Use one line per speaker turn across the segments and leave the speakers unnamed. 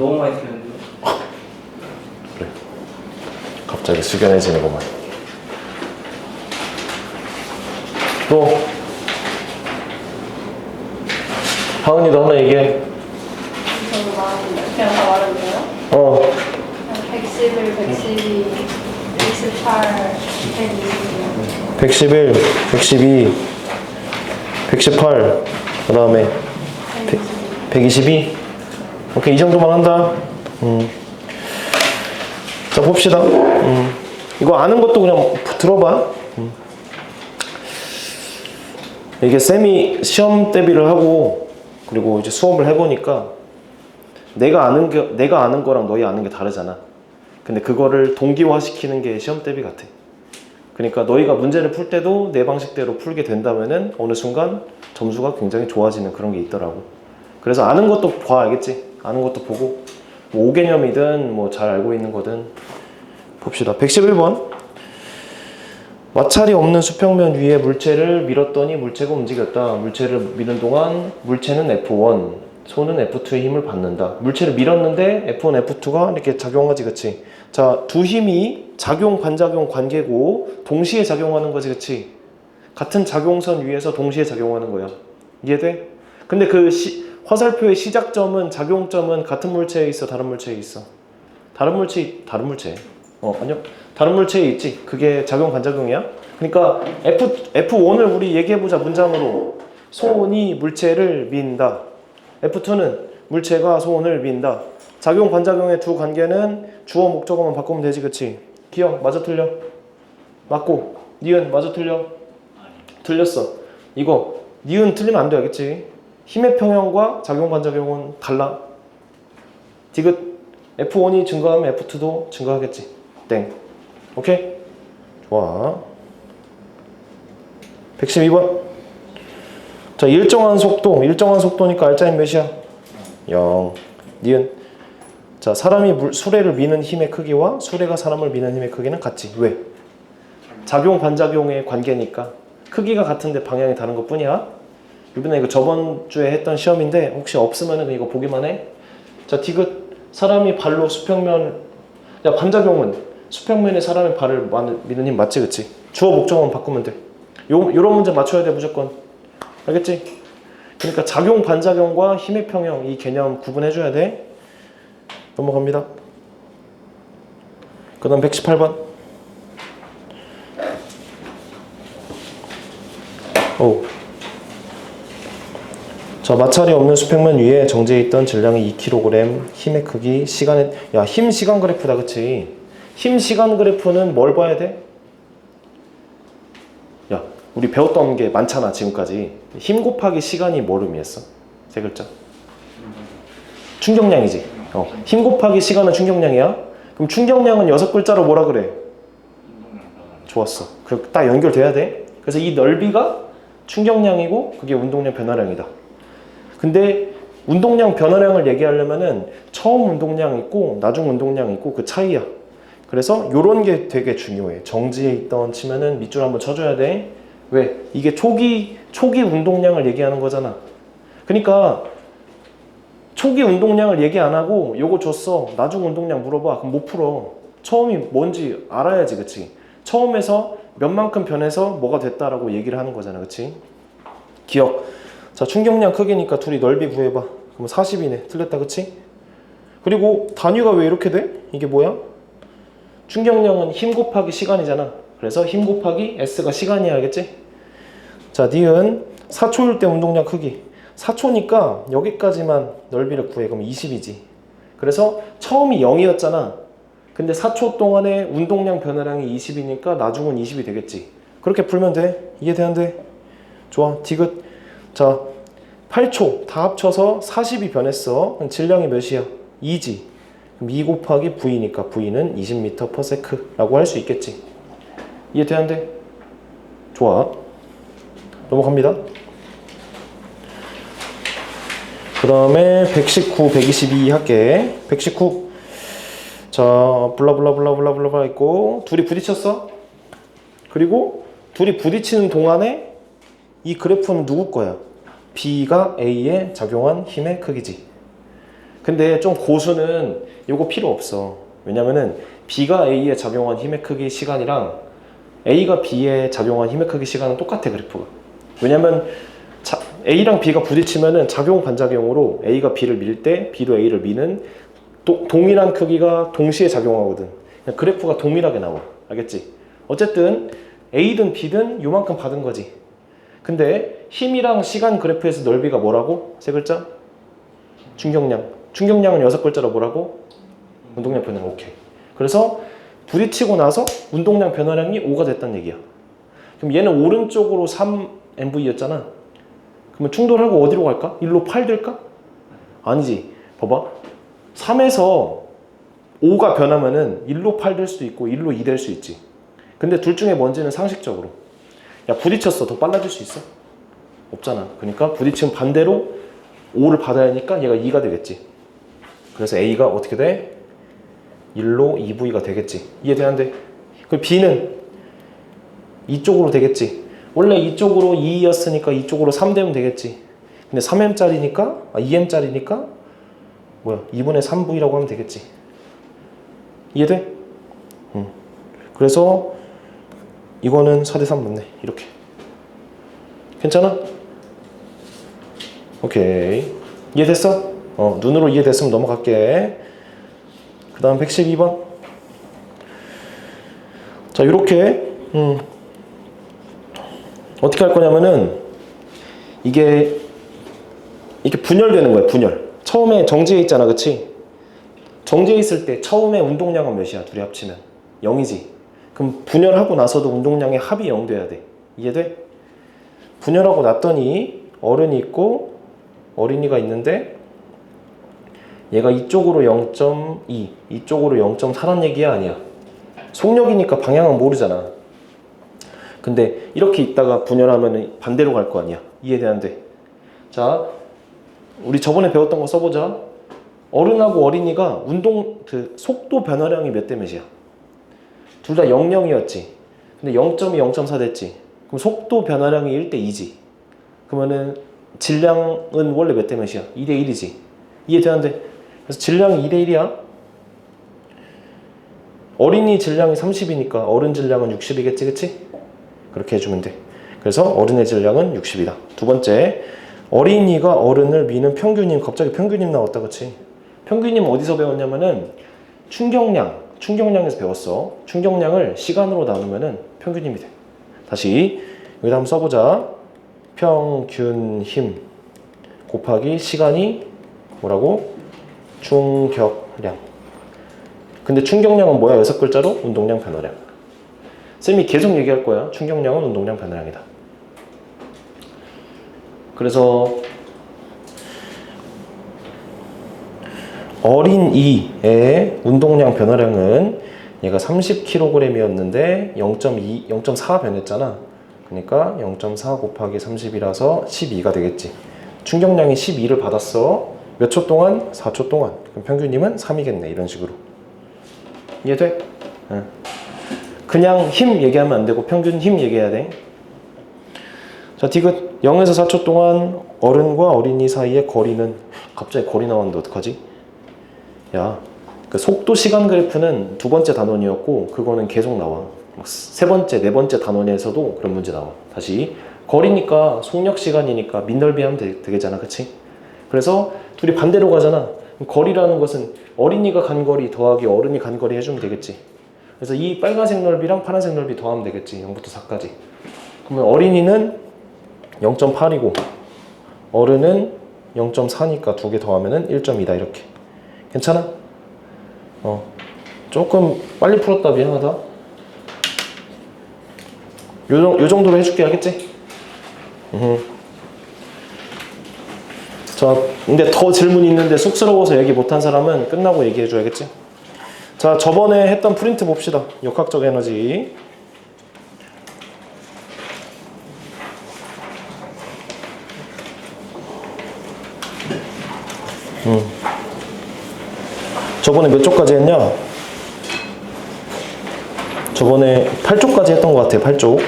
너무 많이 쓰는데.
그래. 갑자기 숙연해지는구만. 또 하은이도 하나 얘기해.
저도 말하는데 그냥 다 말해도 돼요? 111, 112, 118, 120이요.
111, 112, 118, 그 다음에 122. 오케이, 이 정도만 한다. 자, 봅시다. 이거 아는 것도 그냥 들어봐. 이게 쌤이 시험 대비를 하고 그리고 이제 수업을 해보니까 내가 아는 거랑 너희 아는 게 다르잖아. 근데 그거를 동기화시키는 게 시험 대비 같아. 그러니까 너희가 문제를 풀 때도 내 방식대로 풀게 된다면은 어느 순간 점수가 굉장히 좋아지는 그런 게 있더라고. 그래서 아는 것도 봐, 알겠지? 아는 것도 보고 뭐 5개념이든 뭐 잘 알고 있는 거든 봅시다. 111번. 마찰이 없는 수평면 위에 물체를 밀었더니 물체가 움직였다. 물체를 미는 동안 물체는 F1, 손은 F2의 힘을 받는다. 물체를 밀었는데 F1, F2가 이렇게 작용하지, 그치? 자, 두 힘이 작용, 반작용 관계고 동시에 작용하는 거지, 그치? 같은 작용선 위에서 동시에 작용하는 거야. 이해돼? 근데 그 화살표의 시작점은, 작용점은 같은 물체에 있어, 다른 물체에 있어? 다른 물체? 아니요. 다른 물체에 있지. 그게 작용, 반작용이야. 그러니까 F1을 우리 얘기해보자, 문장으로. 소원이 물체를 민다. F2는 물체가 소원을 민다. 작용, 반작용의 두 관계는 주어, 목적어만 바꾸면 되지, 그치? 기억, 맞아, 틀려? 맞고, 니은, 맞아, 틀려? 틀렸어. 이거, 니은 틀리면 안 돼, 알겠지? 힘의 평형과 작용, 반작용은 달라. 디귿, F1이 증가하면 F2도 증가하겠지. 땡. 오케이? 좋아. 112번. 자, 일정한 속도니까 알짜인 몇이야? 0. 니은. 자, 사람이 수레를 미는 힘의 크기와 수레가 사람을 미는 힘의 크기는 같지. 왜? 작용, 반작용의 관계니까. 크기가 같은데 방향이 다른 것 뿐이야. 이번에 이거 저번 주에 했던 시험인데 혹시 없으면 이거 보기만 해. 자, 디귿. 사람이 발로 수평면, 야, 반작용은 수평면에 사람의 발을 미는 힘 맞지, 그치? 주어, 목적어만 바꾸면 돼. 요런 문제 맞춰야 돼, 무조건. 알겠지? 그러니까 작용, 반작용과 힘의 평형 이 개념 구분해줘야 돼. 넘어갑니다. 그 다음 118번. 오. 자, 마찰이 없는 수평면 위에 정지해 있던 질량이 2kg, 힘의 크기, 시간의, 야, 힘 시간 그래프다, 그치? 힘 시간 그래프는 뭘 봐야 돼? 야, 우리 배웠던 게 많잖아, 지금까지. 힘 곱하기 시간이 뭘 의미했어? 세 글자. 충격량이지. 힘 곱하기 시간은 충격량이야. 그럼 충격량은 6글자로 뭐라 그래? 좋았어. 그 딱 연결돼야 돼. 그래서 이 넓이가 충격량이고 그게 운동량 변화량이다. 근데 운동량 변화량을 얘기하려면은 처음 운동량 있고 나중 운동량 있고 그 차이야. 그래서 요런 게 되게 중요해. 정지에 있던 치면은 밑줄 한번 쳐줘야 돼. 왜? 이게 초기 운동량을 얘기하는 거잖아. 그러니까 초기 운동량을 얘기 안 하고 요거 줬어. 나중 운동량 물어봐. 그럼 못 풀어. 처음이 뭔지 알아야지, 그치? 처음에서 몇만큼 변해서 뭐가 됐다라고 얘기를 하는 거잖아, 그치? 기억. 자, 충격량 크기니까 둘이 넓이 구해봐. 그럼 40이네. 틀렸다, 그치? 그리고 단위가 왜 이렇게 돼? 이게 뭐야? 충격량은 힘 곱하기 시간이잖아. 그래서 힘 곱하기 S가 시간이야, 알겠지? 자, 니은 4초일 때 운동량 크기. 4초니까 여기까지만 넓이를 구해. 그럼 20이지. 그래서 처음이 0이었잖아. 근데 4초 동안에 운동량 변화량이 20이니까 나중은 20이 되겠지. 그렇게 풀면 돼. 이해돼, 안 돼? 좋아. 디귿. 자, 8초 다 합쳐서 40이 변했어. 그럼 질량이 몇이야? 2지. 그럼 2 곱하기 V니까 V는 20m/s라고 할 수 있겠지. 이해돼, 안 돼? 좋아. 넘어갑니다. 그 다음에 119, 122 할게. 119. 자, 블라블라블라블라블라 있고 둘이 부딪혔어. 그리고 둘이 부딪히는 동안에 이 그래프는 누구 거야? B가 A에 작용한 힘의 크기지. 근데 좀 고수는 요거 필요 없어. 왜냐면은 B가 A에 작용한 힘의 크기 시간이랑 A가 B에 작용한 힘의 크기 시간은 똑같아, 그래프가. 왜냐면 A랑 B가 부딪히면은 작용 반작용으로 A가 B를 밀 때 B도 A를 미는 동일한 크기가 동시에 작용하거든. 그냥 그래프가 동일하게 나와. 알겠지? 어쨌든 A든 B든 요만큼 받은 거지. 근데 힘이랑 시간 그래프에서 넓이가 뭐라고? 세 글자? 충격량. 충격량은 6글자로 뭐라고? 운동량 변화량. 오케이. 그래서 부딪히고 나서 운동량 변화량이 5가 됐다는 얘기야. 그럼 얘는 오른쪽으로 3MV였잖아. 그러면 충돌하고 어디로 갈까? 1로 8 될까? 아니지. 봐봐. 3에서 5가 변하면은 1로 8 될 수도 있고 1로 2 될 수 있지. 근데 둘 중에 뭔지는 상식적으로. 야, 부딪혔어. 더 빨라질 수 있어? 없잖아. 그러니까 부딪히면 반대로 5를 받아야 하니까 얘가 2가 되겠지. 그래서 A가 어떻게 돼? 1로 2V가 되겠지. 이해돼? 안 돼? 그럼 B는 이쪽으로 되겠지. 원래 이쪽으로 2였으니까 이쪽으로 3 되면 되겠지. 근데 3M짜리니까 2M짜리니까 뭐야? 2분의 3V라고 하면 되겠지. 이해돼? 응. 그래서 이거는 4대3 맞네. 이렇게. 괜찮아? 오케이. 이해됐어? 눈으로 이해됐으면 넘어갈게. 그 다음 112번. 자, 요렇게 어떻게 할 거냐면은 이게 이렇게 분열되는 거야. 분열. 처음에 정지해 있잖아, 그치? 정지해 있을 때 처음에 운동량은 몇이야? 둘이 합치면 0이지. 그럼 분열하고 나서도 운동량의 합이 0 돼야 돼. 이해돼? 분열하고 났더니 어른이 있고 어린이가 있는데 얘가 이쪽으로 0.2, 이쪽으로 0.4란 얘기야? 아니야? 속력이니까 방향은 모르잖아. 근데 이렇게 있다가 분열하면 반대로 갈 거 아니야? 이해돼? 안 돼? 자, 우리 저번에 배웠던 거 써보자. 어른하고 어린이가 속도 변화량이 몇 대 몇이야? 둘 다 0, 0이었지. 근데 0.2, 0.4 됐지. 그럼 속도 변화량이 1대 2지. 그러면은 질량은 원래 몇 대 몇이야? 2대 1이지. 이해되는데? 그래서 질량이 2대 1이야. 어린이 질량이 30이니까 어른 질량은 60이겠지, 그치? 그렇게 해주면 돼. 그래서 어른의 질량은 60이다. 두 번째, 어린이가 어른을 미는 평균임. 갑자기 평균임 나왔다, 그치? 평균임 어디서 배웠냐면은 충격량에서 배웠어. 충격량을 시간으로 나누면은 평균임이 돼. 다시 여기다 한번 써보자. 평균 힘 곱하기 시간이 뭐라고? 충격량. 근데 충격량은 뭐야? 6글자로? 운동량 변화량. 쌤이 계속 얘기할 거야. 충격량은 운동량 변화량이다. 그래서 어린 이의 운동량 변화량은 얘가 30kg이었는데 0.4 변했잖아. 그러니까 0.4 곱하기 30이라서 12가 되겠지. 충격량이 12를 받았어. 몇 초 동안? 4초 동안. 그럼 평균임은 3이겠네. 이런 식으로. 이해돼? 응. 그냥 힘 얘기하면 안 되고 평균 힘 얘기해야 돼. 자, 디귿 0에서 4초 동안 어른과 어린이 사이의 거리는, 갑자기 거리 나왔는데 어떡하지? 야, 그 속도 시간 그래프는 두 번째 단원이었고 그거는 계속 나와. 세 번째, 네 번째 단원에서도 그런 문제 나와. 다시 거리니까 속력 시간이니까 민넓이 하면 되겠잖아, 그치? 그래서 둘이 반대로 가잖아. 거리라는 것은 어린이가 간 거리 더하기 어른이 간 거리 해주면 되겠지. 그래서 이 빨간색 넓이랑 파란색 넓이 더하면 되겠지. 0부터 4까지. 그러면 어린이는 0.8이고 어른은 0.4니까 두 개 더하면은 1.2다 이렇게. 괜찮아? 조금 빨리 풀었다. 미안하다. 요 정도로 해줄게. 알겠지? 자, 근데 더 질문이 있는데 쑥스러워서 얘기 못한 사람은 끝나고 얘기해줘야겠지? 자, 저번에 했던 프린트 봅시다. 역학적 에너지. 저번에 몇 쪽까지 했냐? 저번에 8쪽까지 했던 것 같아요. 8쪽.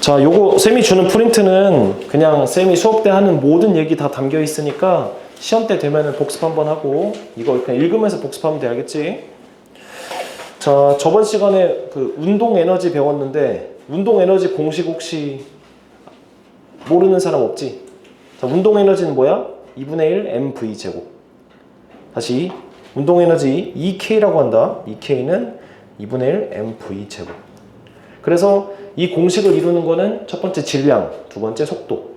자, 요거 쌤이 주는 프린트는 그냥 쌤이 수업 때 하는 모든 얘기 다 담겨 있으니까 시험 때 되면은 복습 한번 하고 이거 그냥 읽으면서 복습하면 돼. 알겠지? 자, 저번 시간에 그 운동 에너지 배웠는데 운동 에너지 공식 혹시 모르는 사람 없지? 자, 운동 에너지는 뭐야? 2분의 1 mv 제곱. 다시 운동 에너지 EK라고 한다. EK는 2분의 1 mv 제곱. 그래서 이 공식을 이루는 거는 첫 번째 질량, 두 번째 속도.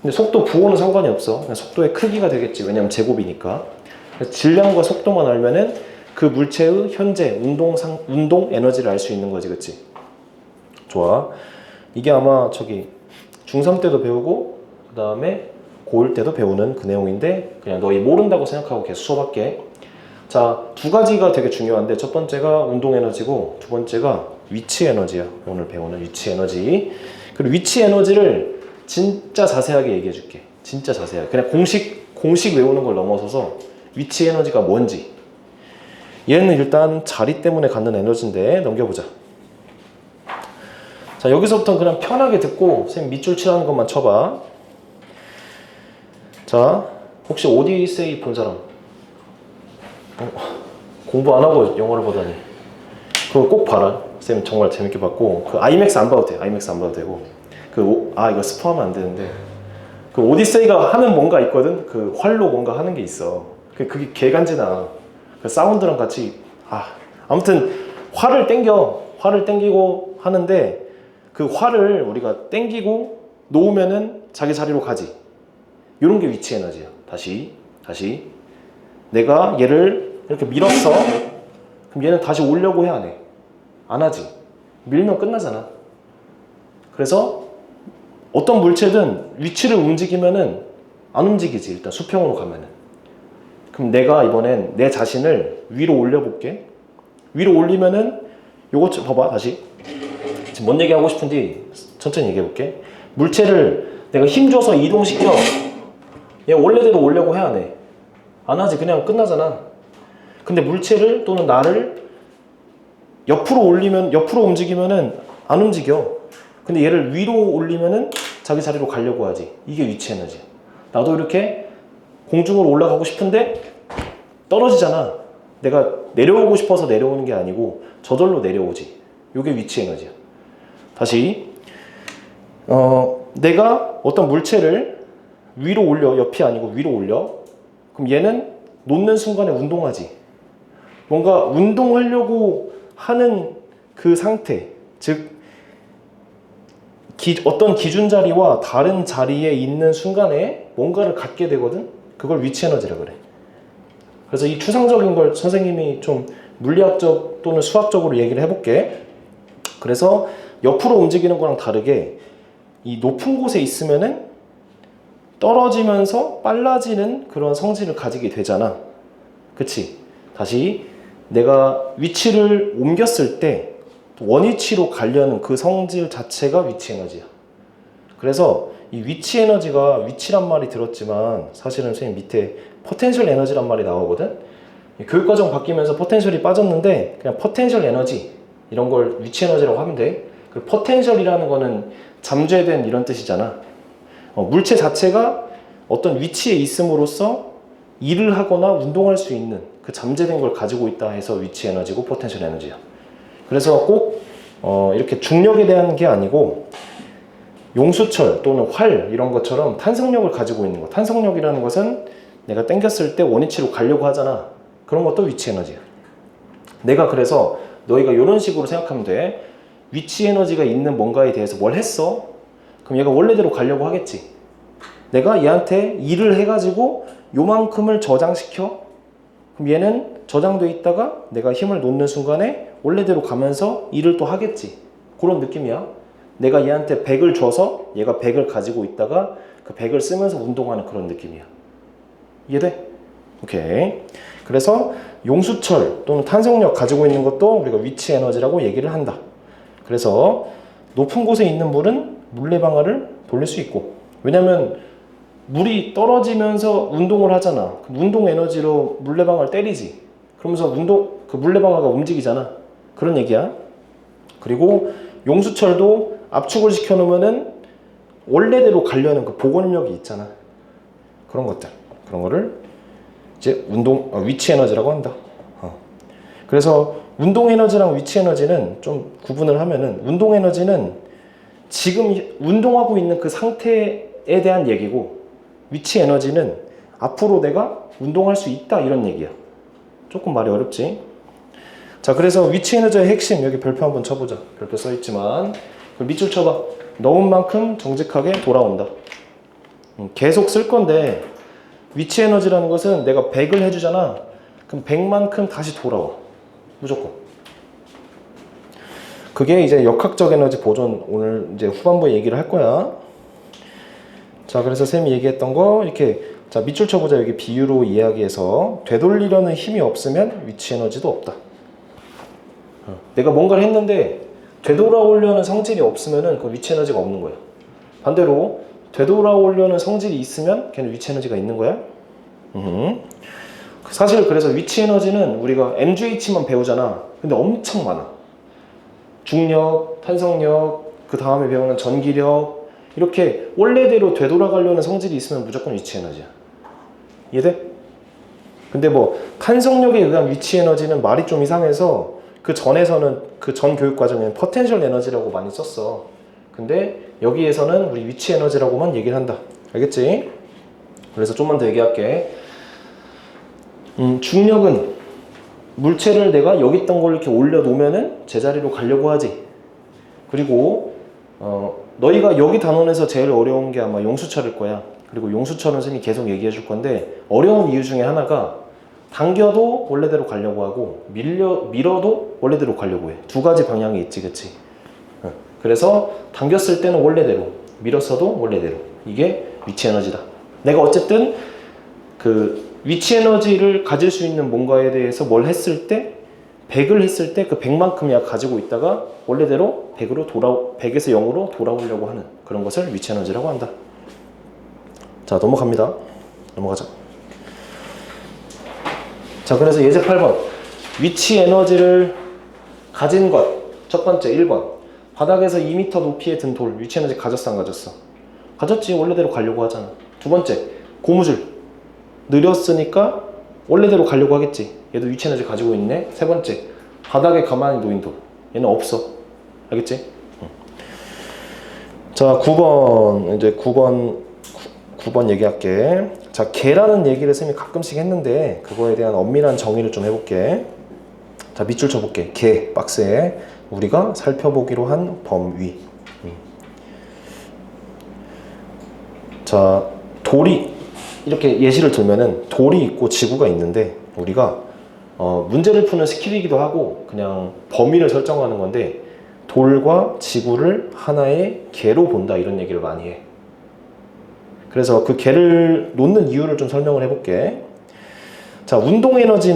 근데 속도 부호는 상관이 없어. 그냥 속도의 크기가 되겠지. 왜냐면 제곱이니까. 그래서 질량과 속도만 알면은 그 물체의 현재 운동 에너지를 알 수 있는 거지, 그치? 좋아. 이게 아마 저기 중3 때도 배우고 그 다음에 고1 때도 배우는 그 내용인데 그냥 너희 모른다고 생각하고 계속 수업할게. 자, 두 가지가 되게 중요한데 첫 번째가 운동 에너지고 두 번째가 위치 에너지야. 오늘 배우는 위치 에너지. 그리고 위치 에너지를 진짜 자세하게 얘기해 줄게. 진짜 자세하게. 그냥 공식 외우는 걸 넘어서서 위치 에너지가 뭔지. 얘는 일단 자리 때문에 갖는 에너지인데 넘겨보자. 자, 여기서부터 그냥 편하게 듣고 쌤 밑줄 칠하는 것만 쳐봐. 자, 혹시 오디세이 본 사람? 공부 안 하고 영어를 보다니. 그거 꼭 봐라. 쌤 정말 재밌게 봤고 그 아이맥스 안 봐도 돼. 아이맥스 안 봐도 되고 이거 스포하면 안 되는데 그 오디세이가 하는 뭔가 있거든. 그 활로 뭔가 하는 게 있어. 그게 개간지나 그 사운드랑 같이 아무튼 활을 땡기고 하는데 그 활을 우리가 땡기고 놓으면은 자기 자리로 가지. 이런 게 위치 에너지야. 다시 내가 얘를 이렇게 밀었어. 그럼 얘는 다시 오려고 해, 안 해? 안 하지. 밀면 끝나잖아. 그래서 어떤 물체든 위치를 움직이면은 안 움직이지. 일단 수평으로 가면은. 그럼 내가 이번엔 내 자신을 위로 올려볼게. 위로 올리면은 요거 봐봐. 다시 지금 뭔 얘기하고 싶은지 천천히 얘기해볼게. 물체를 내가 힘줘서 이동시켜. 얘 원래대로 오려고 해, 안 해? 안 하지. 그냥 끝나잖아. 근데 물체를 또는 나를 옆으로 움직이면은 안 움직여. 근데 얘를 위로 올리면은 자기 자리로 가려고 하지. 이게 위치 에너지야. 나도 이렇게 공중으로 올라가고 싶은데 떨어지잖아. 내가 내려오고 싶어서 내려오는 게 아니고 저절로 내려오지. 이게 위치 에너지야. 다시 내가 어떤 물체를 위로 올려. 옆이 아니고 위로 올려. 그럼 얘는 놓는 순간에 운동하지. 뭔가 운동하려고 하는 그 상태, 즉 어떤 기준 자리와 다른 자리에 있는 순간에 뭔가를 갖게 되거든. 그걸 위치 에너지라 그래. 그래서 이 추상적인 걸 선생님이 좀 물리학적 또는 수학적으로 얘기를 해볼게. 그래서 옆으로 움직이는 거랑 다르게 이 높은 곳에 있으면은 떨어지면서 빨라지는 그런 성질을 가지게 되잖아. 그치? 다시 내가 위치를 옮겼을 때 원위치로 가려는 그 성질 자체가 위치 에너지야. 그래서 이 위치 에너지가 위치란 말이 들었지만 사실은 선생님 밑에 포텐셜 에너지란 말이 나오거든. 교육과정 바뀌면서 포텐셜이 빠졌는데 그냥 포텐셜 에너지 이런 걸 위치 에너지라고 하면 돼. 그 포텐셜이라는 거는 잠재된 이런 뜻이잖아. 물체 자체가 어떤 위치에 있음으로써 일을 하거나 운동할 수 있는 그 잠재된 걸 가지고 있다 해서 위치 에너지고 포텐셜 에너지야. 그래서 꼭 이렇게 중력에 대한 게 아니고 용수철 또는 활 이런 것처럼 탄성력을 가지고 있는 거. 탄성력이라는 것은 내가 당겼을 때 원위치로 가려고 하잖아. 그런 것도 위치 에너지야. 내가 그래서 너희가 이런 식으로 생각하면 돼. 위치 에너지가 있는 뭔가에 대해서 뭘 했어? 그럼 얘가 원래대로 가려고 하겠지. 내가 얘한테 일을 해가지고 요만큼을 저장시켜. 그럼 얘는 저장돼 있다가 내가 힘을 놓는 순간에 원래대로 가면서 일을 또 하겠지. 그런 느낌이야. 내가 얘한테 100을 줘서 얘가 100을 가지고 있다가 그 100을 쓰면서 운동하는 그런 느낌이야. 이해돼? 오케이. 그래서 용수철 또는 탄성력 가지고 있는 것도 우리가 위치 에너지라고 얘기를 한다. 그래서 높은 곳에 있는 물은 물레방아를 돌릴 수 있고, 왜냐면 물이 떨어지면서 운동을 하잖아. 그럼 운동 에너지로 물레방아를 때리지. 그러면서 그 물레방아가 움직이잖아. 그런 얘기야. 그리고 용수철도 압축을 시켜놓으면은 원래대로 가려는 그 복원력이 있잖아. 그런 것들. 그런 거를 이제 위치 에너지라고 한다. 그래서 운동 에너지랑 위치 에너지는 좀 구분을 하면은 운동 에너지는 지금 운동하고 있는 그 상태에 대한 얘기고 위치 에너지는 앞으로 내가 운동할 수 있다 이런 얘기야. 조금 말이 어렵지. 자, 그래서 위치 에너지의 핵심 여기 별표 한번 쳐보자. 별표 써있지만 밑줄 쳐봐. 넣은 만큼 정직하게 돌아온다. 계속 쓸 건데 위치 에너지라는 것은 내가 100을 해주잖아. 그럼 100만큼 다시 돌아와. 무조건. 그게 이제 역학적 에너지 보존 오늘 이제 후반부에 얘기를 할 거야. 자, 그래서 쌤이 얘기했던 거 이렇게 자 밑줄 쳐보자. 여기 비유로 이야기해서 되돌리려는 힘이 없으면 위치 에너지도 없다. 내가 뭔가를 했는데 되돌아오려는 성질이 없으면은 그 위치 에너지가 없는 거야. 반대로 되돌아오려는 성질이 있으면 걔는 위치 에너지가 있는 거야. 사실 그래서 위치 에너지는 우리가 MGH만 배우잖아. 근데 엄청 많아. 중력, 탄성력, 그 다음에 배우는 전기력 이렇게 원래대로 되돌아가려는 성질이 있으면 무조건 위치 에너지야. 이해돼? 근데 뭐 탄성력에 의한 위치 에너지는 말이 좀 이상해서 그 전에서는 그 전 교육 과정에는 포텐셜 에너지라고 많이 썼어. 근데 여기에서는 우리 위치 에너지라고만 얘기를 한다. 알겠지? 그래서 좀만 더 얘기할게. 중력은 물체를 내가 여기 있던 걸 이렇게 올려놓으면은 제자리로 가려고 하지. 그리고 너희가 여기 단원에서 제일 어려운 게 아마 용수철일 거야. 그리고 용수철은 선생님이 계속 얘기해 줄 건데 어려운 이유 중에 하나가 당겨도 원래대로 가려고 하고 밀어도 원래대로 가려고 해. 두 가지 방향이 있지, 그치? 그래서 당겼을 때는 원래대로, 밀었어도 원래대로. 이게 위치 에너지다. 내가 어쨌든 그 위치 에너지를 가질 수 있는 뭔가에 대해서 뭘 했을 때 100을 했을 때 그 100만큼이야 가지고 있다가 원래대로 100에서 0으로 돌아오려고 하는 그런 것을 위치 에너지라고 한다. 자, 넘어갑니다. 넘어가자. 자, 그래서 예제 8번. 위치 에너지를 가진 것. 첫 번째 1번. 바닥에서 2m 높이에 든 돌. 위치 에너지 가졌어, 안 가졌어? 가졌지. 원래대로 가려고 하잖아. 두 번째. 고무줄. 느렸으니까 원래대로 가려고 하겠지. 얘도 위치 에너지 가지고 있네. 세 번째. 바닥에 가만히 놓인 돌. 얘는 없어. 알겠지? 자, 9번. 이제 9번 얘기할게. 자, 개라는 얘기를 쌤이 가끔씩 했는데 그거에 대한 엄밀한 정의를 좀 해볼게. 자, 밑줄 쳐볼게. 개 박스에 우리가 살펴보기로 한 범위. 자, 돌이 이렇게 예시를 들면은 돌이 있고 지구가 있는데 우리가 문제를 푸는 스킬이기도 하고 그냥 범위를 설정하는 건데 돌과 지구를 하나의 개로 본다 이런 얘기를 많이 해. 그래서 그 개를 놓는 이유를 좀 설명을 해볼게. 자, 운동 에너지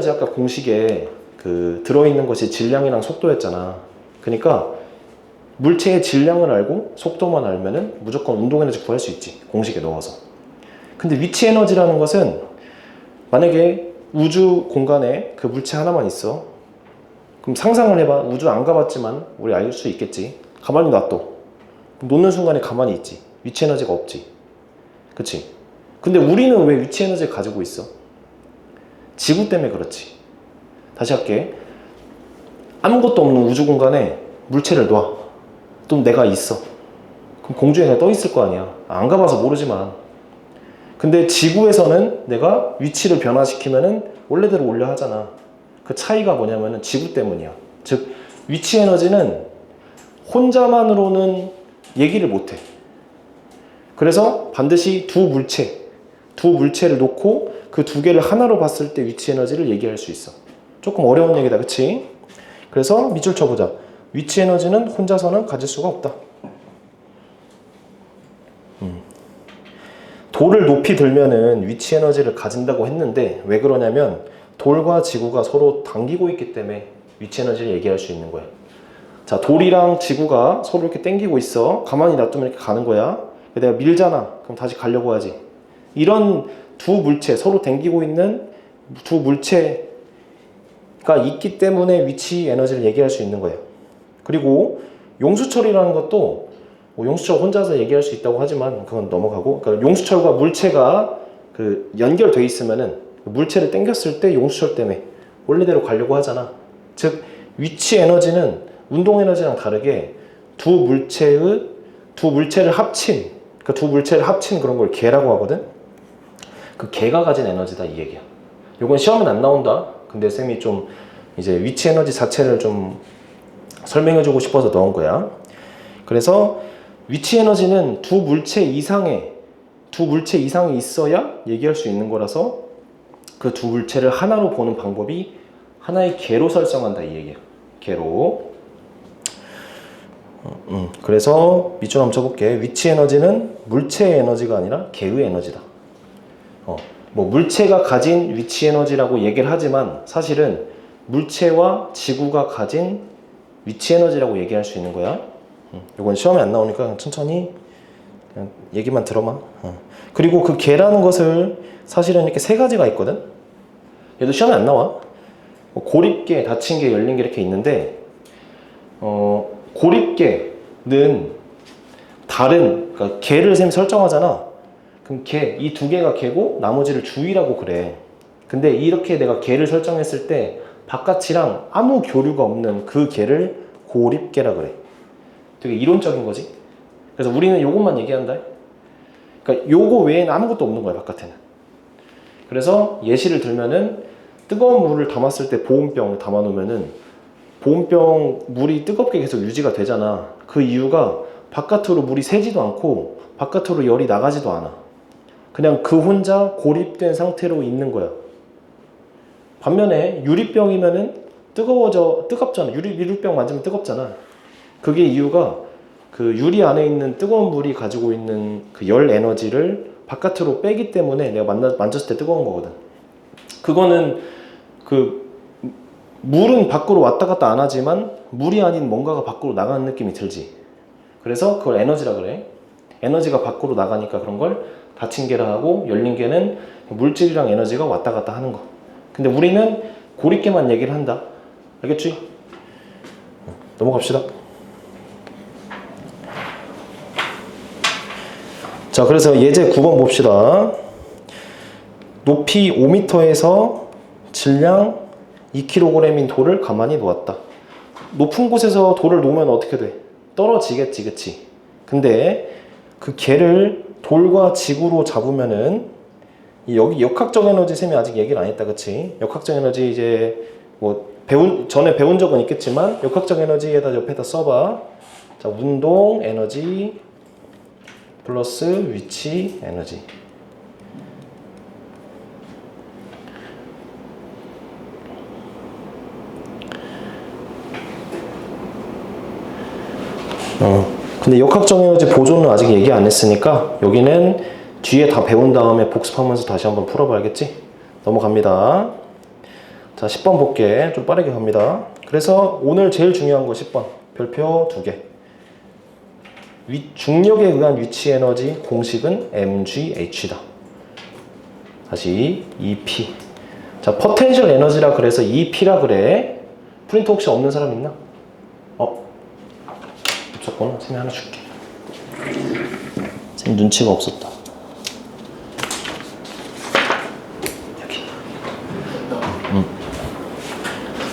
아까 공식에 그 들어있는 것이 질량이랑 속도였잖아. 그러니까 물체의 질량을 알고 속도만 알면은 무조건 운동 에너지 구할 수 있지. 공식에 넣어서. 근데 위치 에너지라는 것은 만약에 우주 공간에 그 물체 하나만 있어. 그럼 상상을 해봐. 우주 안 가봤지만 우리 알 수 있겠지. 가만히 놔둬. 놓는 순간에 가만히 있지. 위치 에너지가 없지. 그치? 근데 우리는 왜 위치 에너지를 가지고 있어? 지구 때문에 그렇지. 다시 할게. 아무것도 없는 우주 공간에 물체를 놔. 또 내가 있어. 그럼 공중에 그냥 떠 있을 거 아니야. 안 가봐서 모르지만. 근데 지구에서는 내가 위치를 변화시키면은 원래대로 올려 하잖아. 그 차이가 뭐냐면은 지구 때문이야. 즉, 위치 에너지는 혼자만으로는 얘기를 못 해. 그래서 반드시 두 물체를 놓고 그 두 개를 하나로 봤을 때 위치 에너지를 얘기할 수 있어. 조금 어려운 얘기다, 그치? 그래서 밑줄 쳐보자. 위치 에너지는 혼자서는 가질 수가 없다. 돌을 높이 들면은 위치 에너지를 가진다고 했는데 왜 그러냐면 돌과 지구가 서로 당기고 있기 때문에 위치 에너지를 얘기할 수 있는 거야. 자, 돌이랑 지구가 서로 이렇게 당기고 있어. 가만히 놔두면 이렇게 가는 거야. 내가 밀잖아. 그럼 다시 가려고 하지. 이런 두 물체, 서로 당기고 있는 두 물체가 있기 때문에 위치 에너지를 얘기할 수 있는 거예요. 그리고 용수철이라는 것도 뭐 용수철 혼자서 얘기할 수 있다고 하지만 그건 넘어가고, 그러니까 용수철과 물체가 그 연결돼 있으면은 물체를 당겼을 때 용수철 때문에 원래대로 가려고 하잖아. 즉 위치 에너지는 운동 에너지랑 다르게 두 물체를 합친, 그러니까 두 물체를 합친 그런 걸 계라고 하거든. 그 계가 가진 에너지다 이 얘기야. 요건 시험은 안 나온다. 근데 쌤이 좀 이제 위치 에너지 자체를 좀 설명해주고 싶어서 넣은 거야. 그래서 위치 에너지는 두 물체 이상이 있어야 얘기할 수 있는 거라서 그 두 물체를 하나로 보는 방법이 하나의 계로 설정한다 이 얘기야. 계로. 그래서 밑줄 한번 쳐볼게. 위치 에너지는 물체의 에너지가 아니라 계의 에너지다. 뭐 물체가 가진 위치 에너지라고 얘기를 하지만 사실은 물체와 지구가 가진 위치 에너지라고 얘기할 수 있는 거야. 이건 시험에 안 나오니까 그냥 천천히 그냥 얘기만 들어봐. 그리고 그 계라는 것을 사실은 이렇게 세 가지가 있거든. 얘도 시험에 안 나와. 고립계, 닫힌 계, 열린 계 이렇게 있는데 고립계는 그러니까 계를 쌤이 설정하잖아. 그럼 이 두 개가 계고 나머지를 주위라고 그래. 근데 이렇게 내가 계를 설정했을 때 바깥이랑 아무 교류가 없는 그 계를 고립계라 그래. 되게 이론적인 거지. 그래서 우리는 요것만 얘기한다. 그러니까 요거 외에는 아무것도 없는 거야 바깥에는. 그래서 예시를 들면은 뜨거운 물을 담았을 때 보온병을 담아 놓으면은 보온병 물이 뜨겁게 계속 유지가 되잖아. 그 이유가 바깥으로 물이 새지도 않고 바깥으로 열이 나가지도 않아. 그냥 그 혼자 고립된 상태로 있는 거야. 반면에 유리병이면은 뜨겁잖아. 유리병 만지면 뜨겁잖아. 그게 이유가 그 유리 안에 있는 뜨거운 물이 가지고 있는 그 열 에너지를 바깥으로 빼기 때문에 내가 만졌을 때 뜨거운 거거든. 그거는 그 물은 밖으로 왔다 갔다 안 하지만 물이 아닌 뭔가가 밖으로 나가는 느낌이 들지. 그래서 그걸 에너지라 그래. 에너지가 밖으로 나가니까 그런 걸 닫힌 계라 하고, 열린 계는 물질이랑 에너지가 왔다 갔다 하는 거. 근데 우리는 고립계만 얘기를 한다. 알겠지? 넘어갑시다. 자, 그래서 예제 9번 봅시다. 높이 5m에서 질량 2kg인 돌을 가만히 놓았다. 높은 곳에서 돌을 놓으면 어떻게 돼? 떨어지겠지, 그치? 근데 그 개를 돌과 지구로 잡으면은 여기 역학적 에너지 쌤이 아직 얘기를 안 했다, 그치? 역학적 에너지 이제 뭐 전에 배운 적은 있겠지만 역학적 에너지에다 옆에다 써봐. 자, 운동 에너지 플러스 위치 에너지. 근데 역학적 에너지 보존은 아직 얘기 안 했으니까 여기는 뒤에 다 배운 다음에 복습하면서 다시 한번 풀어봐야겠지? 넘어갑니다. 자, 10번 볼게. 좀 빠르게 갑니다. 그래서 오늘 제일 중요한 거 10번. 별표 2개. 중력에 의한 위치 에너지 공식은 mgh다. 다시 EP. 자, 포텐셜 에너지라 그래서 EP라 그래. 프린터 혹시 없는 사람 있나? 없었구나. 쌤이 하나 줄게. 쌤 눈치가 없었다. 여기.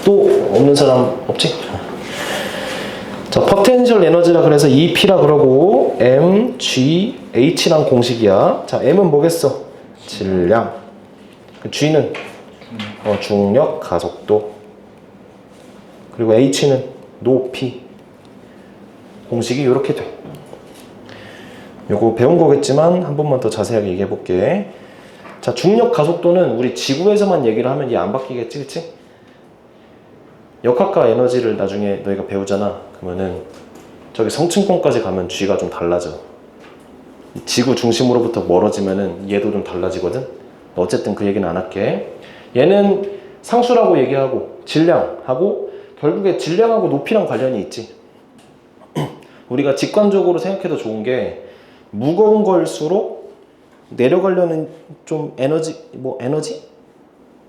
또 없는 사람 없지? 자, 포텐셜 에너지라 그래서 EP라 그러고 mgh란 공식이야. 자, m은 뭐겠어? 질량. g는 중력, 가속도. 그리고 h는 높이. 공식이 이렇게 돼. 요거 배운 거겠지만 한 번만 더 자세하게 얘기해 볼게. 자, 중력 가속도는 우리 지구에서만 얘기를 하면 얘 안 바뀌겠지, 그치? 역학과 에너지를 나중에 너희가 배우잖아. 그러면은 저기 성층권까지 가면 G가 좀 달라져. 지구 중심으로부터 멀어지면은 얘도 좀 달라지거든. 어쨌든 그 얘기는 안 할게. 얘는 상수라고 얘기하고 질량하고 결국에 질량하고 높이랑 관련이 있지. 우리가 직관적으로 생각해도 좋은 게 무거운 걸수록 내려가려는 좀 에너지?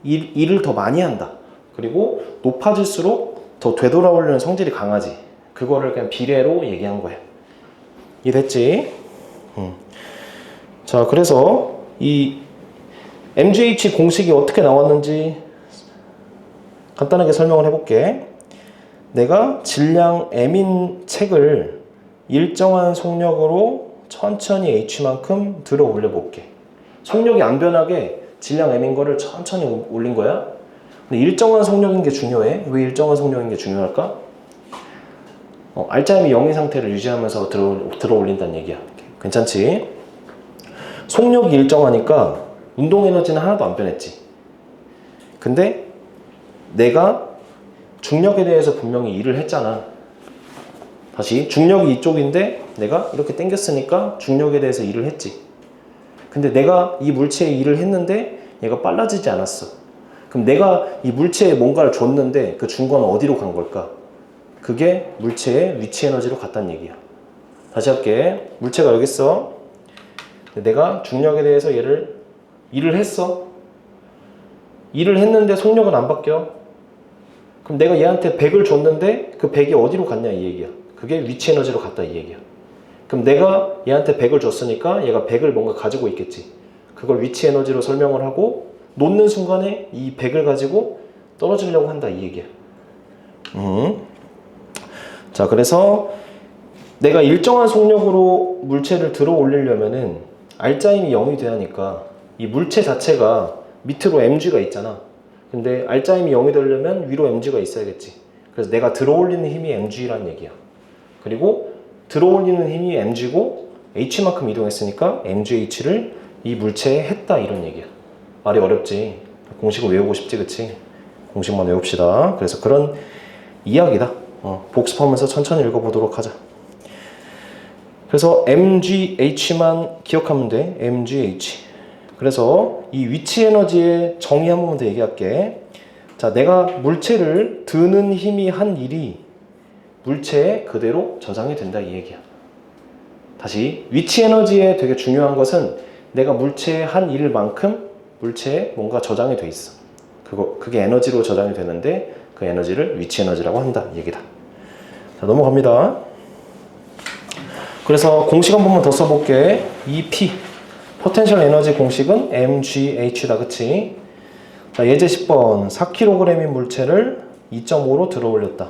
일을 더 많이 한다. 그리고 높아질수록 더 되돌아오려는 성질이 강하지. 그거를 그냥 비례로 얘기한 거야. 이해됐지? 자, 그래서 이 MGH 공식이 어떻게 나왔는지 간단하게 설명을 해볼게. 내가 질량 M인 책을 일정한 속력으로 천천히 H만큼 들어 올려볼게. 속력이 안 변하게 질량 M인 거를 천천히 올린 거야. 근데 일정한 속력인 게 중요해. 왜 일정한 속력인 게 중요할까? 알짜임이 0인 상태를 유지하면서 들어 올린다는 얘기야. 괜찮지? 속력이 일정하니까 운동 에너지는 하나도 안 변했지. 근데 내가 중력에 대해서 분명히 일을 했잖아. 다시 중력이 이쪽인데 내가 이렇게 당겼으니까 중력에 대해서 일을 했지. 근데 내가 이 물체에 일을 했는데 얘가 빨라지지 않았어. 그럼 내가 이 물체에 뭔가를 줬는데 그 준 건 어디로 간 걸까? 그게 물체의 위치 에너지로 갔다는 얘기야. 다시 할게. 물체가 여기 있어. 내가 중력에 대해서 얘를 일을 했어. 일을 했는데 속력은 안 바뀌어. 그럼 내가 얘한테 100을 줬는데 그 100이 어디로 갔냐 이 얘기야. 그게 위치 에너지로 갔다 이 얘기야. 그럼 내가 얘한테 100을 줬으니까 얘가 100을 뭔가 가지고 있겠지. 그걸 위치 에너지로 설명을 하고 놓는 순간에 이 100을 가지고 떨어지려고 한다 이 얘기야. 자, 그래서 내가 일정한 속력으로 물체를 들어 올리려면은 알짜임이 0이 돼야 하니까 이 물체 자체가 밑으로 mg가 있잖아. 근데 알짜임이 0이 되려면 위로 mg가 있어야겠지. 그래서 내가 들어 올리는 힘이 mg라는 얘기야. 그리고 들어 올리는 힘이 mg고 h만큼 이동했으니까 mgh를 이 물체에 했다 이런 얘기야. 말이 어렵지. 공식을 외우고 싶지, 그치? 공식만 외웁시다. 그래서 그런 이야기다. 복습하면서 천천히 읽어보도록 하자. 그래서 mgh만 기억하면 돼. mgh. 그래서 이 위치 에너지의 정의 한 번만 더 얘기할게. 자, 내가 물체를 드는 힘이 한 일이 물체에 그대로 저장이 된다 이 얘기야. 다시 위치 에너지에 되게 중요한 것은 내가 물체에 한 일만큼 물체에 뭔가 저장이 돼 있어. 그게 에너지로 저장이 되는데 그 에너지를 위치 에너지라고 한다 이 얘기다. 자, 넘어갑니다. 그래서 공식 한 번만 더 써볼게. EP 포텐셜 에너지 공식은 mgh다, 그치? 자, 예제 10번 4kg인 물체를 2.5로 들어 올렸다.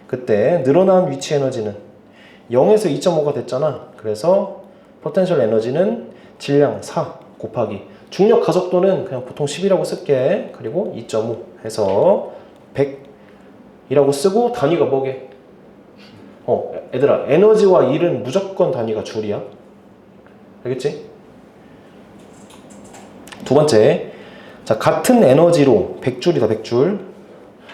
그때 늘어난 위치 에너지는 0에서 2.5가 됐잖아. 그래서 포텐셜 에너지는 질량 4 곱하기 중력 가속도는 그냥 보통 10이라고 쓸게. 그리고 2.5 해서 100이라고 쓰고 단위가 뭐게? 얘들아, 에너지와 일은 무조건 단위가 줄이야. 알겠지? 두 번째, 자, 같은 에너지로 100줄이다 100줄.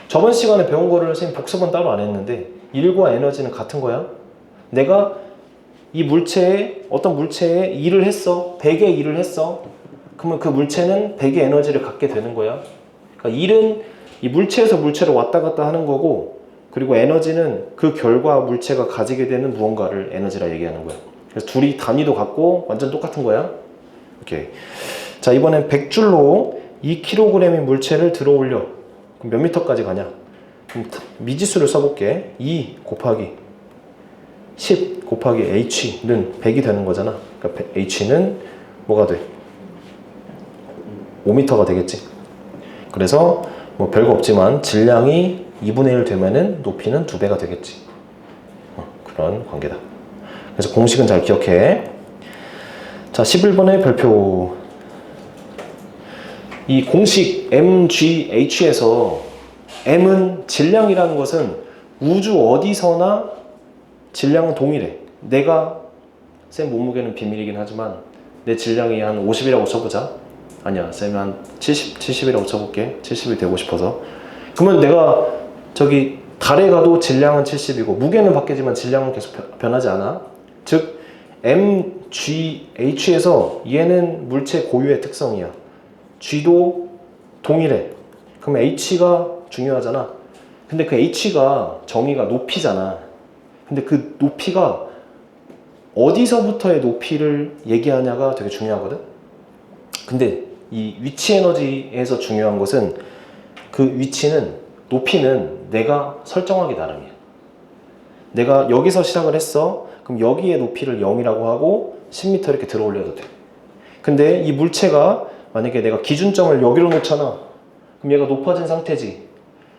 저번 시간에 배운 거를 선생님 복습은 따로 안 했는데 일과 에너지는 같은 거야. 내가 이 물체에 어떤 물체에 일을 했어. 100의 일을 했어. 그러면 그 물체는 100의 에너지를 갖게 되는 거야. 그러니까 일은 이 물체에서 물체로 왔다 갔다 하는 거고, 그리고 에너지는 그 결과 물체가 가지게 되는 무언가를 에너지라 얘기하는 거야. 그래서 둘이 단위도 같고 완전 똑같은 거야. 오케이. 자, 이번엔 100줄로 2kg인 물체를 들어 올려. 그럼 몇 미터까지 가냐? 그럼 미지수를 써볼게. 2 곱하기 10 곱하기 h는 100이 되는 거잖아. 그러니까 h는 뭐가 돼? 5m가 되겠지. 그래서 뭐 별거 없지만 질량이 2분의 1 되면은 높이는 2배가 되겠지. 그런 관계다. 그래서 공식은 잘 기억해. 자, 11번의 별표. 이 공식 MGH에서 M은 질량이라는 것은 우주 어디서나 질량은 동일해. 내가 쌤 몸무게는 비밀이긴 하지만 내 질량이 한 50이라고 쳐보자. 아니야, 쌤이 한 70이라고 쳐볼게. 70이 되고 싶어서. 그러면 내가 저기 달에 가도 질량은 70이고 무게는 바뀌지만 질량은 계속 변하지 않아. 즉 MGH에서 얘는 물체 고유의 특성이야. G도 동일해. 그럼 H가 중요하잖아. 근데 그 H가 정의가 높이잖아. 근데 그 높이가 어디서부터의 높이를 얘기하냐가 되게 중요하거든. 근데 이 위치 에너지에서 중요한 것은 그 위치는, 높이는 내가 설정하기 나름이야. 내가 여기서 시작을 했어. 그럼 여기의 높이를 0이라고 하고 10m 이렇게 들어 올려도 돼. 근데 이 물체가 만약에 내가 기준점을 여기로 놓잖아. 그럼 얘가 높아진 상태지.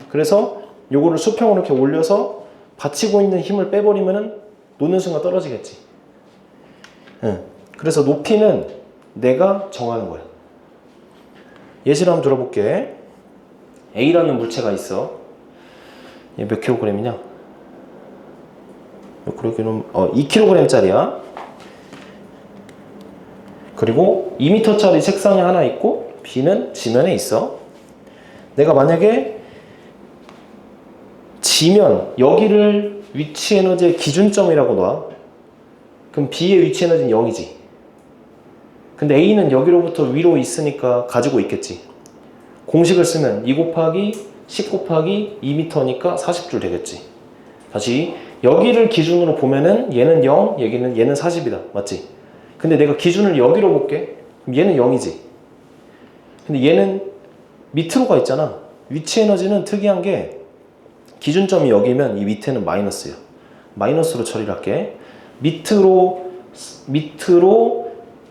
그래서 요거를 수평으로 이렇게 올려서 받치고 있는 힘을 빼버리면은 놓는 순간 떨어지겠지. 응. 그래서 높이는 내가 정하는 거야. 예시를 한번 들어볼게. A라는 물체가 있어. 얘 몇 킬로그램이냐? 2kg짜리야. 그리고 2m짜리 책상이 하나 있고 B는 지면에 있어. 내가 만약에 지면 여기를 위치 에너지의 기준점이라고 놔. 그럼 B의 위치 에너지는 0이지. 근데 A는 여기로부터 위로 있으니까 가지고 있겠지. 공식을 쓰면 2 곱하기 10 곱하기 2m니까 40줄 되겠지. 다시 여기를 기준으로 보면은 얘는 0, 얘는 40이다. 맞지? 근데 내가 기준을 여기로 볼게. 그럼 얘는 0이지. 근데 얘는 밑으로 가 있잖아. 위치 에너지는 특이한 게 기준점이 여기면 이 밑에는 마이너스야. 마이너스로 처리를 할게. 밑으로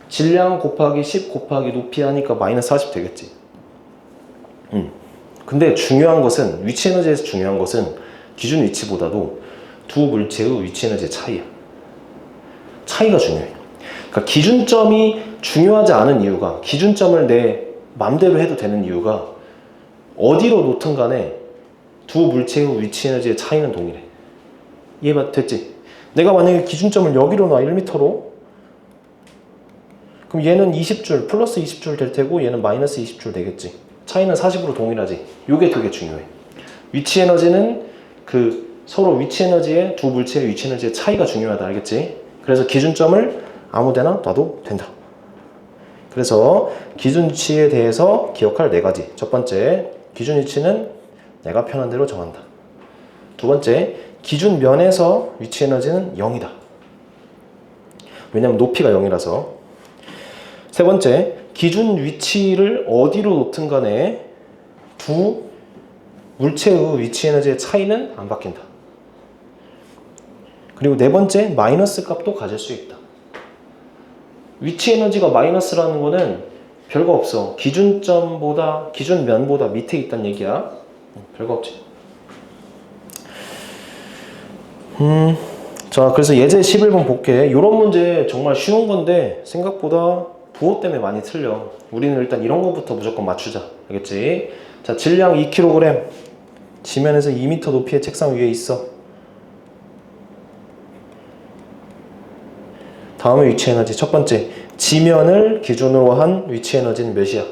질량 곱하기 10 곱하기 높이 하니까 마이너스 40 되겠지. 근데 중요한 것은 위치 에너지에서 중요한 것은 기준 위치보다도 두 물체의 위치 에너지의 차이야. 차이가 중요해. 그러니까 기준점이 중요하지 않은 이유가, 기준점을 내 맘대로 해도 되는 이유가 어디로 놓든 간에 두 물체의 위치 에너지의 차이는 동일해. 이해 됐지? 내가 만약에 기준점을 여기로 놔 1m로, 그럼 얘는 20줄 플러스 20줄 될 테고 얘는 마이너스 20줄 되겠지. 차이는 40으로 동일하지. 이게 되게 중요해. 위치 에너지는 서로 위치 에너지의 두 물체의 위치 에너지의 차이가 중요하다. 알겠지? 그래서 기준점을 아무데나 놔도 된다. 그래서 기준치에 대해서 기억할 4가지. 첫 번째, 기준 위치는 내가 편한 대로 정한다. 두 번째, 기준면에서 위치 에너지는 0이다. 왜냐면 높이가 0이라서. 세 번째, 기준 위치를 어디로 놓든 간에 두 물체의 위치 에너지의 차이는 안 바뀐다. 그리고 네 번째, 마이너스 값도 가질 수 있다. 위치 에너지가 마이너스라는 거는 별거 없어. 기준면보다 밑에 있다는 얘기야. 별거 없지. 자, 그래서 예제 11번 볼게. 이런 문제 정말 쉬운 건데 생각보다 부호 때문에 많이 틀려. 우리는 일단 이런 거부터 무조건 맞추자. 알겠지? 자, 질량 2kg. 지면에서 2m 높이의 책상 위에 있어. 다음에 위치 에너지. 첫 번째, 지면을 기준으로 한 위치 에너지는 몇이야?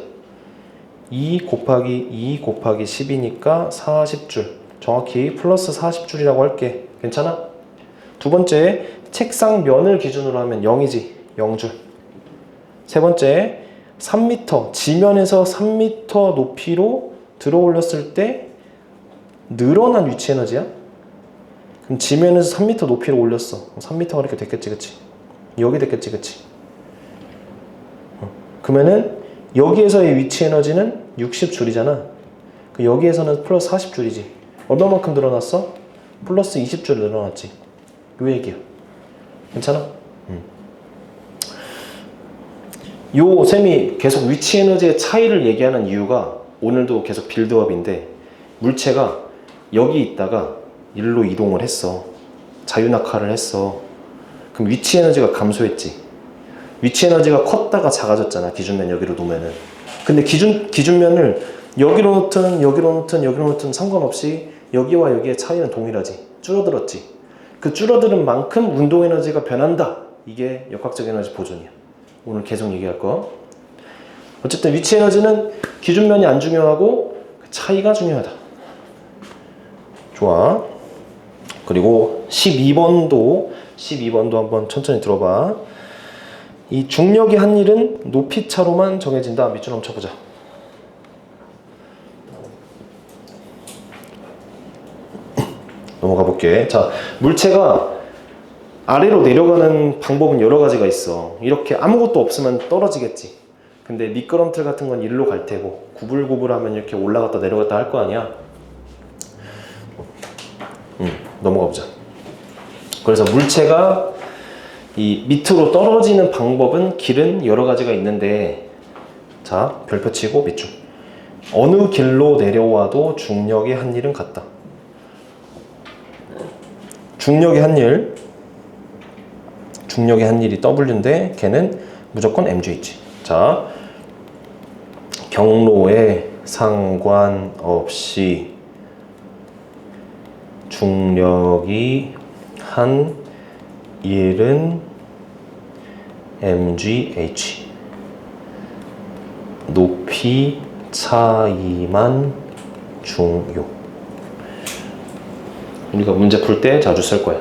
2 곱하기 10이니까 40줄. 정확히 플러스 40줄이라고 할게. 괜찮아? 두 번째, 책상 면을 기준으로 하면 0이지. 0줄. 세 번째, 3m. 지면에서 3m 높이로 들어 올렸을 때 늘어난 위치 에너지야? 그럼 지면에서 3m 높이로 올렸어. 3m가 이렇게 됐겠지, 그치? 여기 됐겠지, 그치? 그러면은 여기에서의 위치 에너지는 60줄이잖아. 여기에서는 플러스 40줄이지. 얼마만큼 늘어났어? 플러스 20줄 늘어났지. 요 얘기야. 괜찮아? 요 셈이 계속 위치 에너지의 차이를 얘기하는 이유가 오늘도 계속 빌드업인데, 물체가 여기 있다가 일로 이동을 했어. 자유낙하를 했어. 그럼 위치 에너지가 감소했지. 위치 에너지가 컸다가 작아졌잖아. 기준면 여기로 놓으면은. 근데 기준면을 여기로 놓든 상관없이 여기와 여기의 차이는 동일하지. 줄어들었지. 그 줄어드는 만큼 운동 에너지가 변한다. 이게 역학적 에너지 보존이야. 오늘 계속 얘기할 거. 어쨌든 위치 에너지는 기준면이 안 중요하고 그 차이가 중요하다. 좋아. 그리고 12번도 한번 천천히 들어봐. 이 중력이 한 일은 높이 차로만 정해진다. 밑줄 한번 쳐보자. 넘어가 볼게. 자, 물체가 아래로 내려가는 방법은 여러 가지가 있어. 이렇게 아무것도 없으면 떨어지겠지. 근데 미끄럼틀 같은 건 일로 갈 테고, 구불구불하면 이렇게 올라갔다 내려갔다 할 거 아니야. 넘어가 보자. 그래서 물체가 이 밑으로 떨어지는 방법은 길은 여러 가지가 있는데, 자, 별표 치고 밑줄. 어느 길로 내려와도 중력의 한 일은 같다. 중력의 한 일, 중력의 한 일이 W인데 걔는 무조건 mgh. 자, 경로에 상관없이 중력이 한 일은 mgh. 높이 차이만 중요. 우리가 문제 풀 때 자주 쓸 거야.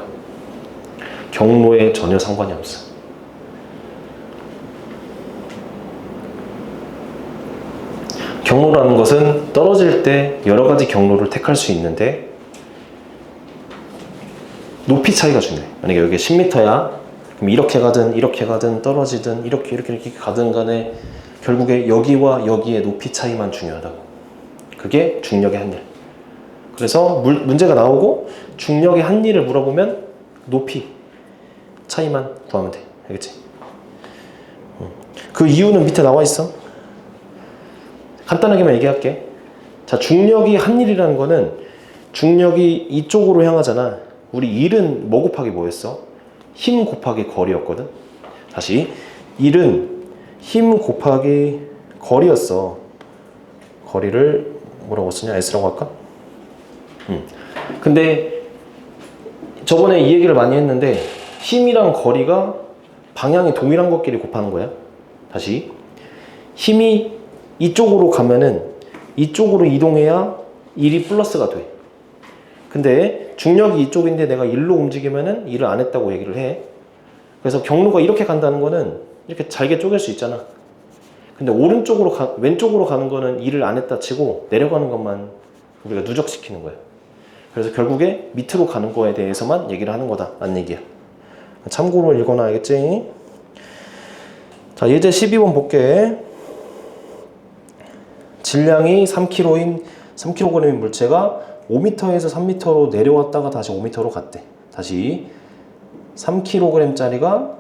경로에 전혀 상관이 없어. 경로라는 것은 떨어질 때 여러 가지 경로를 택할 수 있는데 높이 차이가 중요해. 만약에 여기 10m야. 그럼 이렇게 가든 떨어지든 이렇게 가든 간에 결국에 여기와 여기의 높이 차이만 중요하다고. 그게 중력의 한 일. 그래서 문제가 나오고 중력의 한 일을 물어보면 높이 차이만 구하면 돼. 알겠지? 그 이유는 밑에 나와 있어. 간단하게만 얘기할게. 자, 중력이 한 일이라는 거는 중력이 이쪽으로 향하잖아. 우리 일은 뭐 곱하기 뭐였어? 힘 곱하기 거리였거든. 다시, 일은 힘 곱하기 거리였어. 거리를 뭐라고 쓰냐? S라고 할까? 근데 저번에 이 얘기를 많이 했는데 힘이랑 거리가 방향이 동일한 것끼리 곱하는 거야. 다시, 힘이 이쪽으로 가면은 이쪽으로 이동해야 1이 플러스가 돼. 근데 중력이 이쪽인데 내가 1로 움직이면은 1을 안 했다고 얘기를 해. 그래서 경로가 이렇게 간다는 거는 이렇게 잘게 쪼갤 수 있잖아. 근데 왼쪽으로 가는 거는 1을 안 했다 치고 내려가는 것만 우리가 누적시키는 거야. 그래서 결국에 밑으로 가는 거에 대해서만 얘기를 하는 거다 라는 얘기야. 참고로 읽어놔. 알겠지? 자, 예제 12번 볼게. 질량이 3kg인 물체가 5m에서 3m로 내려왔다가 다시 5m로 갔대. 다시 3kg짜리가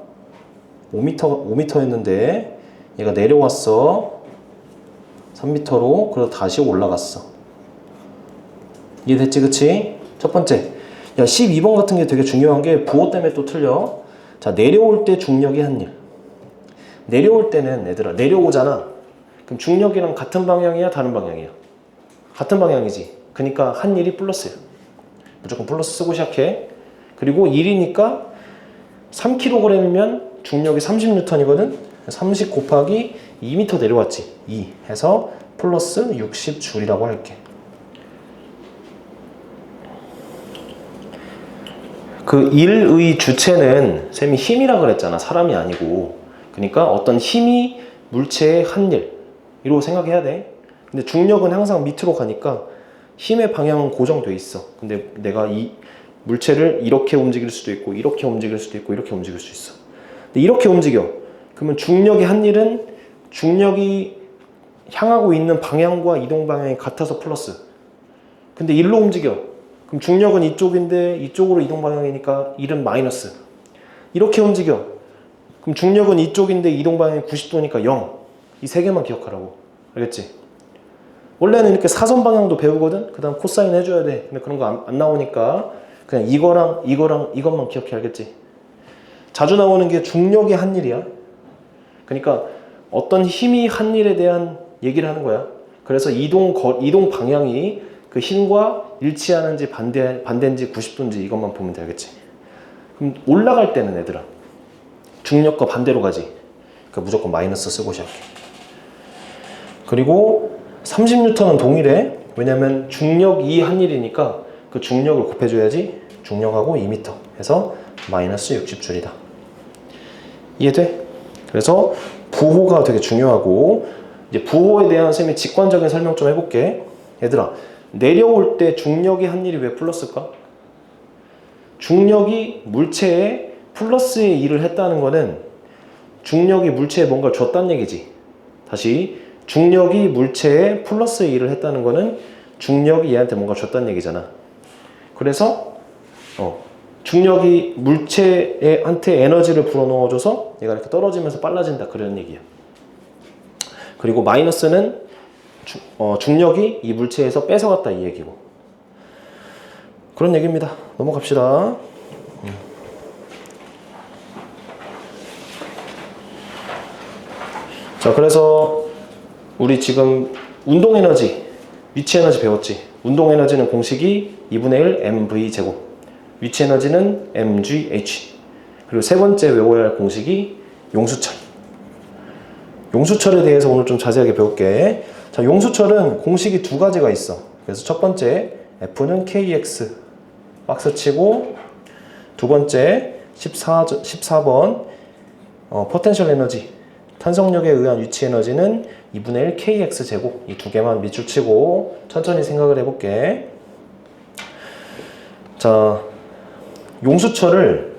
5m였는데 얘가 내려왔어. 3m로. 그래서 다시 올라갔어. 이해됐지? 그치? 첫 번째. 야, 12번 같은 게 되게 중요한 게 부호 때문에 또 틀려. 자, 내려올 때 중력이 한 일. 내려올 때는 얘들아, 내려오잖아. 그럼 중력이랑 같은 방향이야? 다른 방향이야? 같은 방향이지. 그러니까 한 일이 플러스야. 무조건 플러스 쓰고 시작해. 그리고 1이니까 3kg이면 중력이 30N이거든? 30 곱하기 2m 내려왔지. 2 해서 플러스 60J라고 할게. 그 일의 주체는 쌤이 힘이라 그랬잖아. 사람이 아니고. 그러니까 어떤 힘이 물체의 한 일이라고 생각해야 돼. 근데 중력은 항상 밑으로 가니까 힘의 방향은 고정돼 있어. 근데 내가 이 물체를 이렇게 움직일 수도 있고 이렇게 움직일 수도 있고 이렇게 움직일 수 있어. 근데 이렇게 움직여. 그러면 중력의 한 일은 중력이 향하고 있는 방향과 이동 방향이 같아서 플러스. 근데 일로 움직여. 그럼 중력은 이쪽인데 이쪽으로 이동 방향이니까 1은 마이너스. 이렇게 움직여. 그럼 중력은 이쪽인데 이동 방향이 90도니까 0. 이 세 개만 기억하라고. 알겠지? 원래는 이렇게 사선 방향도 배우거든? 그 다음 코사인 해줘야 돼. 근데 그런 거 안 나오니까 그냥 이거랑 이것만 기억해. 알겠지? 자주 나오는 게 중력의 한 일이야. 그러니까 어떤 힘이 한 일에 대한 얘기를 하는 거야. 그래서 이동 방향이 그 힘과 일치하는지 반대인지 90도인지 이것만 보면 되겠지. 그럼 올라갈 때는 얘들아 중력과 반대로 가지. 그러니까 무조건 마이너스 쓰고 시작해. 그리고 30N은 동일해. 왜냐면 중력이 한 일이니까 그 중력을 곱해줘야지. 중력하고 2m 해서 마이너스 60J이다. 이해돼? 그래서 부호가 되게 중요하고, 이제 부호에 대한 쌤이 직관적인 설명 좀 해볼게. 얘들아, 내려올 때 중력이 한 일이 왜 플러스일까? 중력이 물체에 플러스의 일을 했다는 거는 중력이 물체에 뭔가를 줬다는 얘기지. 다시, 중력이 물체에 플러스의 일을 했다는 거는 중력이 얘한테 뭔가 줬다는 얘기잖아. 그래서 중력이 물체한테 에너지를 불어넣어줘서 얘가 이렇게 떨어지면서 빨라진다 그런 얘기야. 그리고 마이너스는 중력이 이 물체에서 뺏어갔다 이 얘기고. 그런 얘기입니다. 넘어갑시다. 자, 그래서 우리 지금 운동 에너지, 위치 에너지 배웠지. 운동 에너지는 공식이 2분의 1 mv 제곱, 위치 에너지는 mgh. 그리고 세 번째 외워야 할 공식이 용수철. 용수철에 대해서 오늘 좀 자세하게 배울게. 자, 용수철은 공식이 두 가지가 있어. 그래서 첫 번째 F는 KX 박스 치고, 두 번째 14번 포텐셜 에너지, 탄성력에 의한 위치 에너지는 2분의 1 kx 제곱. 이 두 개만 밑줄 치고 천천히 생각을 해볼게. 자, 용수철을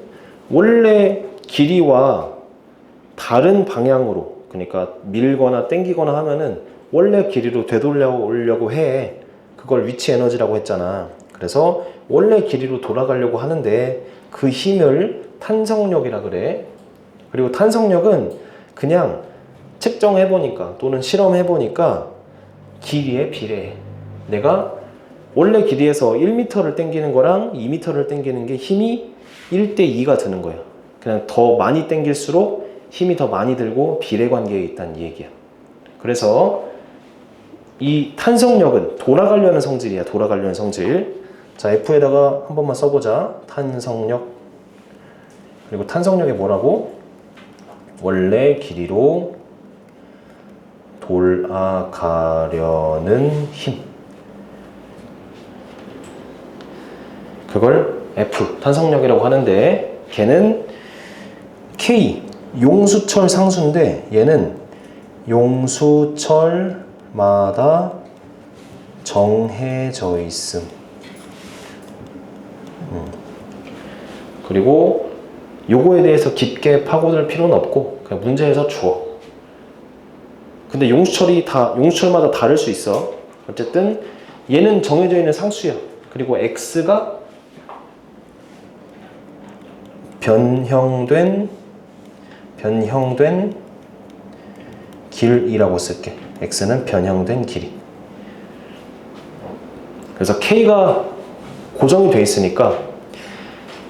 원래 길이와 다른 방향으로, 그러니까 밀거나 당기거나 하면은 원래 길이로 되돌려오려고 해. 그걸 위치 에너지라고 했잖아. 그래서 원래 길이로 돌아가려고 하는데 그 힘을 탄성력이라 그래. 그리고 탄성력은 그냥 측정해보니까 또는 실험해보니까 길이에 비례해. 내가 원래 길이에서 1m를 당기는 거랑 2m를 당기는 게 힘이 1대2가 드는 거야. 그냥 더 많이 당길수록 힘이 더 많이 들고 비례관계에 있다는 얘기야. 그래서 이 탄성력은 돌아가려는 성질이야. 돌아가려는 성질. 자, F에다가 한 번만 써보자. 탄성력. 그리고 탄성력이 뭐라고? 원래 길이로 돌아가려는 힘. 그걸 F, 탄성력이라고 하는데, 걔는 K, 용수철 상수인데 얘는 용수철마다 정해져 있음. 그리고 요거에 대해서 깊게 파고들 필요는 없고 그냥 문제에서 주어. 근데 용수철마다 다를 수 있어. 어쨌든 얘는 정해져 있는 상수야. 그리고 x가 변형된 길이라고 쓸게. x는 변형된 길이. 그래서 k가 고정이 돼 있으니까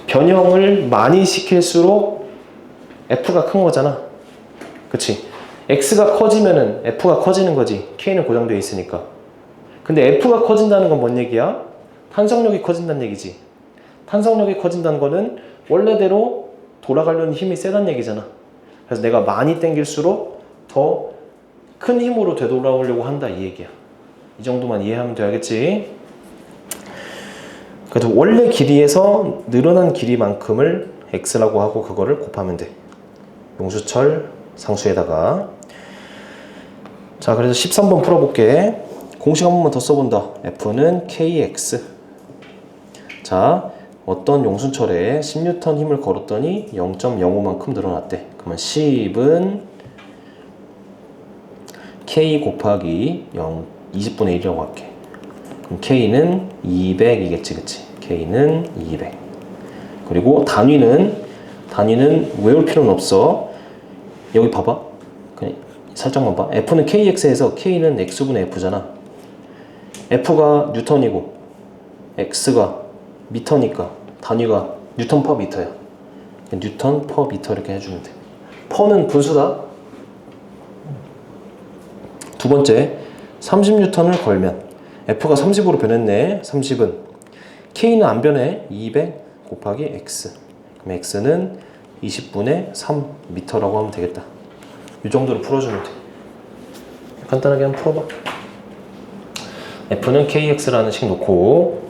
변형을 많이 시킬수록 f가 큰 거잖아. 그치? x가 커지면은 f가 커지는 거지. k는 고정되어 있으니까. 근데 f가 커진다는 건 뭔 얘기야? 탄성력이 커진다는 얘기지. 탄성력이 커진다는 거는 원래대로 돌아가려는 힘이 세다는 얘기잖아. 그래서 내가 많이 당길수록 더 큰 힘으로 되돌아오려고 한다 이 얘기야. 이 정도만 이해하면 되겠지. 그래도 원래 길이에서 늘어난 길이만큼을 x라고 하고 그거를 곱하면 돼. 용수철 상수에다가. 자, 그래서 13번 풀어볼게. 공식 한 번만 더 써본다. F는 kx. 자, 어떤 용수철에 10N 힘을 걸었더니 0.05만큼 늘어났대. 그러면 10은 k 곱하기 20분의 1이라고 할게. 그럼 k는 200이겠지, 그치? k는 200. 그리고 단위는 외울 필요는 없어. 여기 봐봐. 그냥 살짝만 봐. F는 kx에서 k는 x분의 f잖아. f가 뉴턴이고 x가 미터니까 단위가 뉴턴 퍼 미터야. 뉴턴 퍼 미터 이렇게 해주면 돼. 퍼는 분수다. 두 번째, 30N을 걸면 F가 30으로 변했네. 30은 K는 안 변해. 200 곱하기 X. 그럼 X는 20분의 3m라고 하면 되겠다. 이 정도로 풀어주면 돼. 간단하게 한번 풀어봐. F는 KX라는 식 놓고,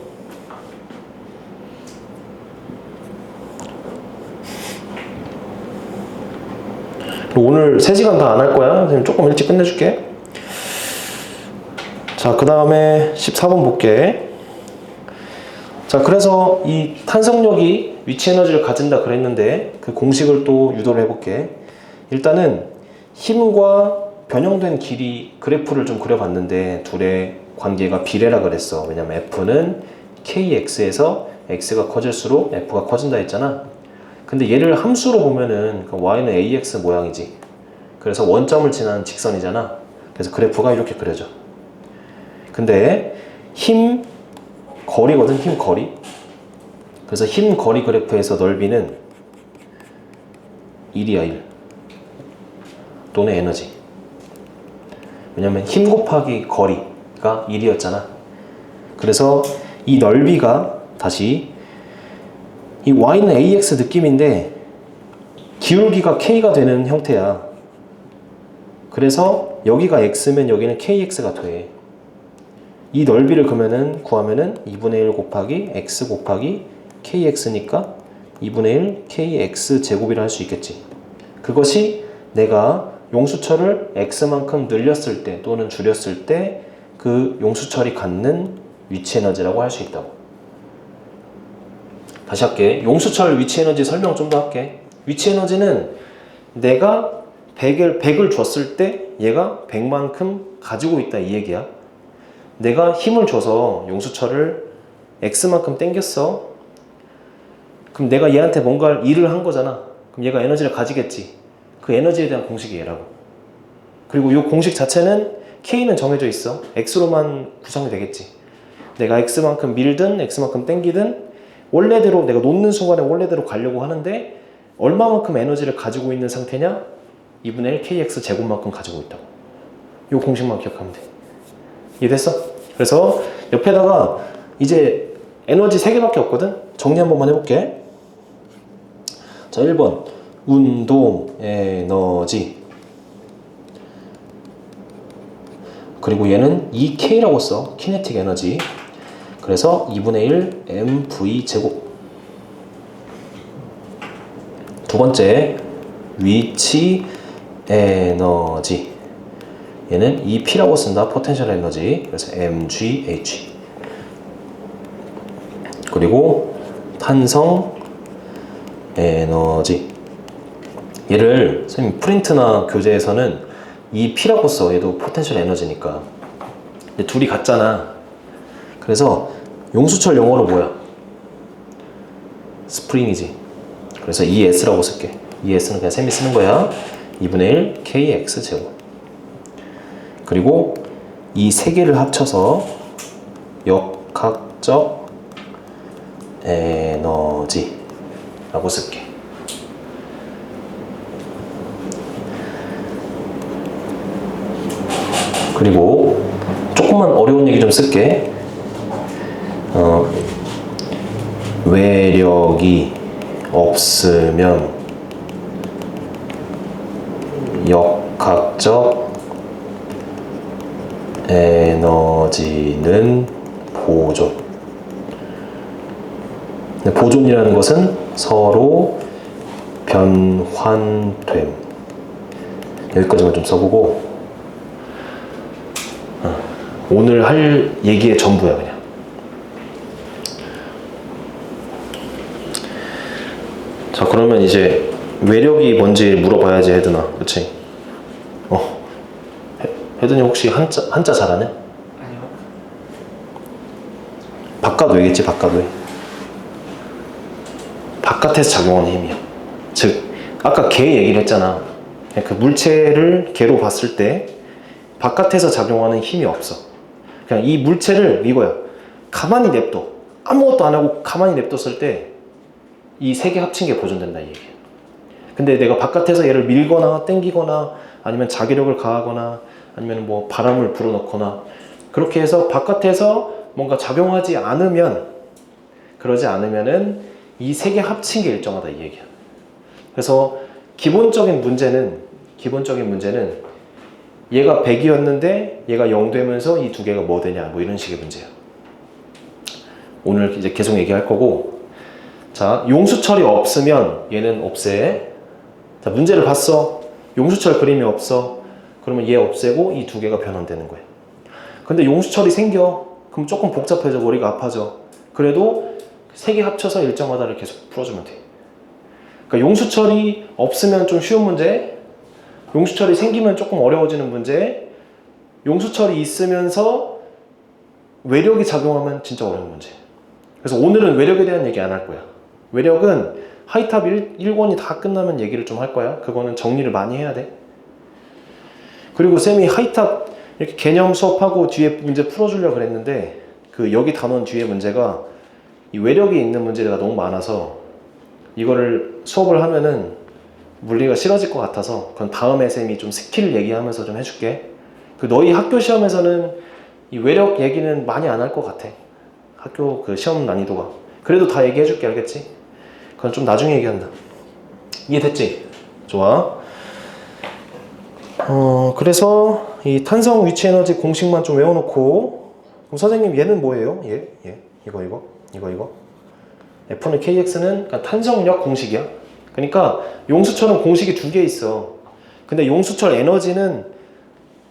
오늘 3시간 다 안 할 거야. 선생님 조금 일찍 끝내줄게. 자, 그 다음에 14번 볼게. 자, 그래서 이 탄성력이 위치 에너지를 가진다 그랬는데 그 공식을 또 유도를 해볼게. 일단은 힘과 변형된 길이 그래프를 좀 그려봤는데 둘의 관계가 비례라 그랬어. 왜냐면 F는 KX에서 x가 커질수록 f가 커진다 했잖아. 근데 얘를 함수로 보면은 y는 ax 모양이지. 그래서 원점을 지나는 직선이잖아. 그래서 그래프가 이렇게 그려져. 근데 힘 거리거든, 힘 거리. 그래서 힘 거리 그래프에서 넓이는 1이야, 1. 또는 에너지. 왜냐면 힘 곱하기 거리가 1이었잖아. 그래서 이 넓이가 다시 이 y는 ax 느낌인데 기울기가 k가 되는 형태야. 그래서 여기가 x면 여기는 kx가 돼. 이 넓이를 그러면은 구하면은 2분의 1 곱하기 x 곱하기 kx니까 2분의 1 kx 제곱이라 할 수 있겠지. 그것이 내가 용수철을 x만큼 늘렸을 때 또는 줄였을 때 그 용수철이 갖는 위치 에너지라고 할 수 있다고. 다시 할게. 용수철 위치 에너지 설명 좀 더 할게. 위치 에너지는 내가 100을 줬을 때 얘가 100만큼 가지고 있다 이 얘기야. 내가 힘을 줘서 용수철을 x만큼 당겼어. 그럼 내가 얘한테 뭔가 일을 한 거잖아. 그럼 얘가 에너지를 가지겠지. 그 에너지에 대한 공식이 얘라고. 그리고 이 공식 자체는 k는 정해져 있어. x로만 구성이 되겠지. 내가 x만큼 밀든 x만큼 당기든 원래대로 내가 놓는 순간에 원래대로 가려고 하는데 얼마만큼 에너지를 가지고 있는 상태냐? 2분의 1 kx 제곱만큼 가지고 있다고. 이 공식만 기억하면 돼. 이해됐어? 그래서 옆에다가 이제 에너지 3개밖에 없거든? 정리 한 번만 해볼게. 자, 1번 운동 에너지. 그리고 얘는 EK라고 써. 키네틱 에너지. 그래서 2분의 1 mv 제곱. 두 번째 위치 에너지. 얘는 EP라고 쓴다. 포텐셜 에너지. 그래서 mgh. 그리고 탄성 에너지. 얘를 선생님 프린트나 교재에서는 EP라고 써. 얘도 포텐셜 에너지니까. 근데 둘이 같잖아. 그래서 용수철 영어로 뭐야? 스프링이지. 그래서 ES라고 쓸게. ES는 그냥 셈이 쓰는 거야. 2분의 1 KX 제곱. 그리고 이 세 개를 합쳐서 역학적 에너지라고 쓸게. 그리고 조금만 어려운 얘기 좀 쓸게. 외력이 없으면 역학적 에너지는 보존. 보존이라는 것은 서로 변환됨. 여기까지만 좀 써보고 오늘 할 얘기의 전부야 그냥. 자, 그러면 이제 외력이 뭔지 물어봐야지 헤드나. 그치? 헤드님 혹시 한자 잘하네?
아니요.
바깥외겠지. 바깥외. 바깥에서 작용하는 힘이야. 즉 아까 개 얘기를 했잖아. 그 물체를 개로 봤을 때 바깥에서 작용하는 힘이 없어. 그냥 이 물체를 이거야. 가만히 냅둬. 아무것도 안 하고 가만히 냅뒀을 때 이 세 개 합친 게 보존된다 이 얘기야. 근데 내가 바깥에서 얘를 밀거나 당기거나 아니면 자기력을 가하거나 아니면 뭐 바람을 불어넣거나 그렇게 해서 바깥에서 뭔가 작용하지 않으면, 그러지 않으면은 이 세 개 합친 게 일정하다 이 얘기야. 그래서 기본적인 문제는 얘가 100이었는데 얘가 0 되면서 이 두 개가 뭐 되냐, 뭐 이런 식의 문제야. 오늘 이제 계속 얘기할 거고. 자, 용수철이 없으면 얘는 없애. 자, 문제를 봤어. 용수철 그림이 없어. 그러면 얘 없애고 이 두 개가 변환되는 거야. 근데 용수철이 생겨. 그럼 조금 복잡해져. 머리가 아파져. 그래도 세 개 합쳐서 일정하다를 계속 풀어주면 돼. 그러니까 용수철이 없으면 좀 쉬운 문제, 용수철이 생기면 조금 어려워지는 문제, 용수철이 있으면서 외력이 작용하면 진짜 어려운 문제. 그래서 오늘은 외력에 대한 얘기 안 할 거야. 외력은 하이탑 1권이 다 끝나면 얘기를 좀 할 거야. 그거는 정리를 많이 해야 돼. 그리고 쌤이 하이탑 이렇게 개념 수업하고 뒤에 문제 풀어주려고 그랬는데 그 여기 단원 뒤에 문제가 이 외력이 있는 문제가 너무 많아서 이거를 수업을 하면은 물리가 싫어질 것 같아서 그건 다음에 쌤이 좀 스킬 얘기하면서 좀 해줄게. 그 너희 학교 시험에서는 이 외력 얘기는 많이 안 할 것 같아. 학교 그 시험 난이도가. 그래도 다 얘기해줄게. 알겠지? 그건 좀 나중에 얘기한다. 이해됐지? 좋아. 그래서 이 탄성 위치 에너지 공식만 좀 외워놓고 그럼 선생님 얘는 뭐예요? 얘? 이거 F는 KX는 그러니까 탄성력 공식이야. 그러니까 용수철은 공식이 2개 있어. 근데 용수철 에너지는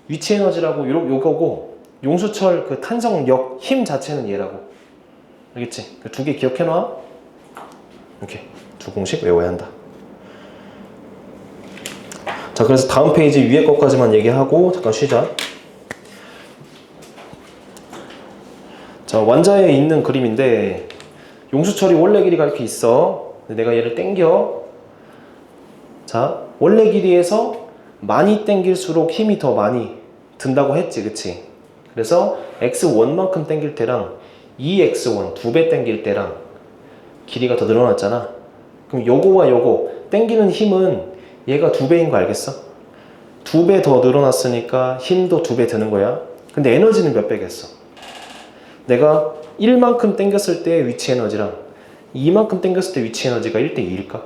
위치 에너지라고 요거고 용수철 그 탄성력 힘 자체는 얘라고. 알겠지? 그 2개 기억해놔. 이렇게 2 공식 외워야 한다. 자, 그래서 다음 페이지 위에 것까지만 얘기하고 잠깐 쉬자. 자, 완자에 있는 그림인데 용수철이 원래 길이가 이렇게 있어. 근데 내가 얘를 당겨. 자, 원래 길이에서 많이 당길수록 힘이 더 많이 든다고 했지, 그치? 그래서 x1만큼 당길 때랑 2x1 2배 당길 때랑 길이가 더 늘어났잖아. 그럼 요거와 요거 당기는 힘은 얘가 2배인 거 알겠어? 2배 더 늘어났으니까 힘도 2배 드는 거야. 근데 에너지는 몇 배겠어? 내가 1만큼 당겼을 때 위치 에너지랑 2만큼 당겼을 때 위치 에너지가 1대 2일까?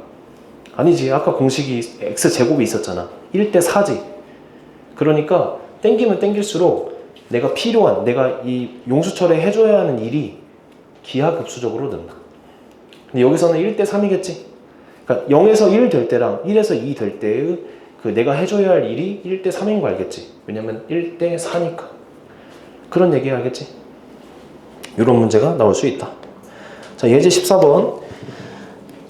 아니지. 아까 공식이 x제곱이 있었잖아. 1대 4지. 그러니까 당기면 당길수록 내가 필요한, 내가 이 용수철에 해줘야 하는 일이 기하급수적으로 는다. 근데 여기서는 1대 3이겠지? 그러니까 0에서 1 될 때랑 1에서 2 될 때의 그 내가 해줘야 할 일이 1대 3인 거 알겠지? 왜냐면 1대 4니까. 그런 얘기 알겠지? 이런 문제가 나올 수 있다. 자, 예제 14번.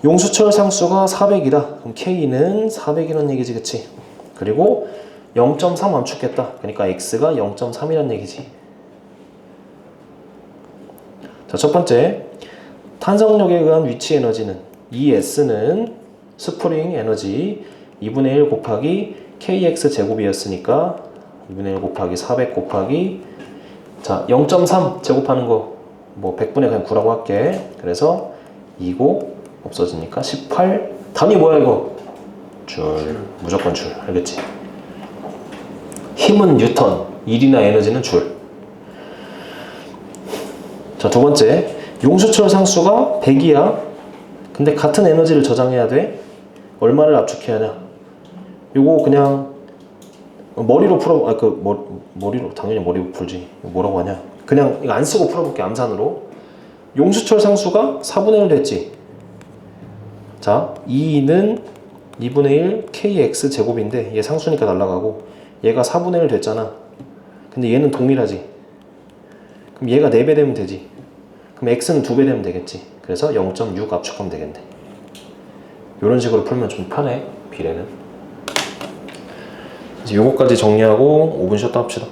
용수철 상수가 400이다. 그럼 K는 400이라는 얘기지, 그치? 그리고 0.3 함축했다. 그러니까 X가 0.3이라는 얘기지. 자, 첫 번째. 탄성력에 의한 위치 에너지는 ES는 스프링 에너지 2분의 1 곱하기 KX 제곱이었으니까 2분의 1 곱하기 400 곱하기 자 0.3 제곱하는 거 뭐 100분의 그냥 9라고 할게. 그래서 2고 없어지니까 18 단위 뭐야 이거? 줄. 무조건 줄. 알겠지? 힘은 뉴턴, 일이나 에너지는 줄. 자, 두 번째. 용수철 상수가 100이야. 근데 같은 에너지를 저장해야 돼. 얼마를 압축해야 하냐? 요거 그냥 머리로 풀어. 머리로 당연히 머리로 풀지. 뭐라고 하냐? 그냥 이거 안 쓰고 풀어볼게. 암산으로. 용수철 상수가 4분의 1 됐지. 자, 2는 2분의 1 kx 제곱인데 얘 상수니까 날라가고 얘가 4분의 1 됐잖아. 근데 얘는 동일하지. 그럼 얘가 4배 되면 되지. 그럼 x는 2배 되면 되겠지. 그래서 0.6 압축하면 되겠네. 이런 식으로 풀면 좀 편해. 비례는. 이제 요거까지 정리하고 5분 쉬었다 합시다.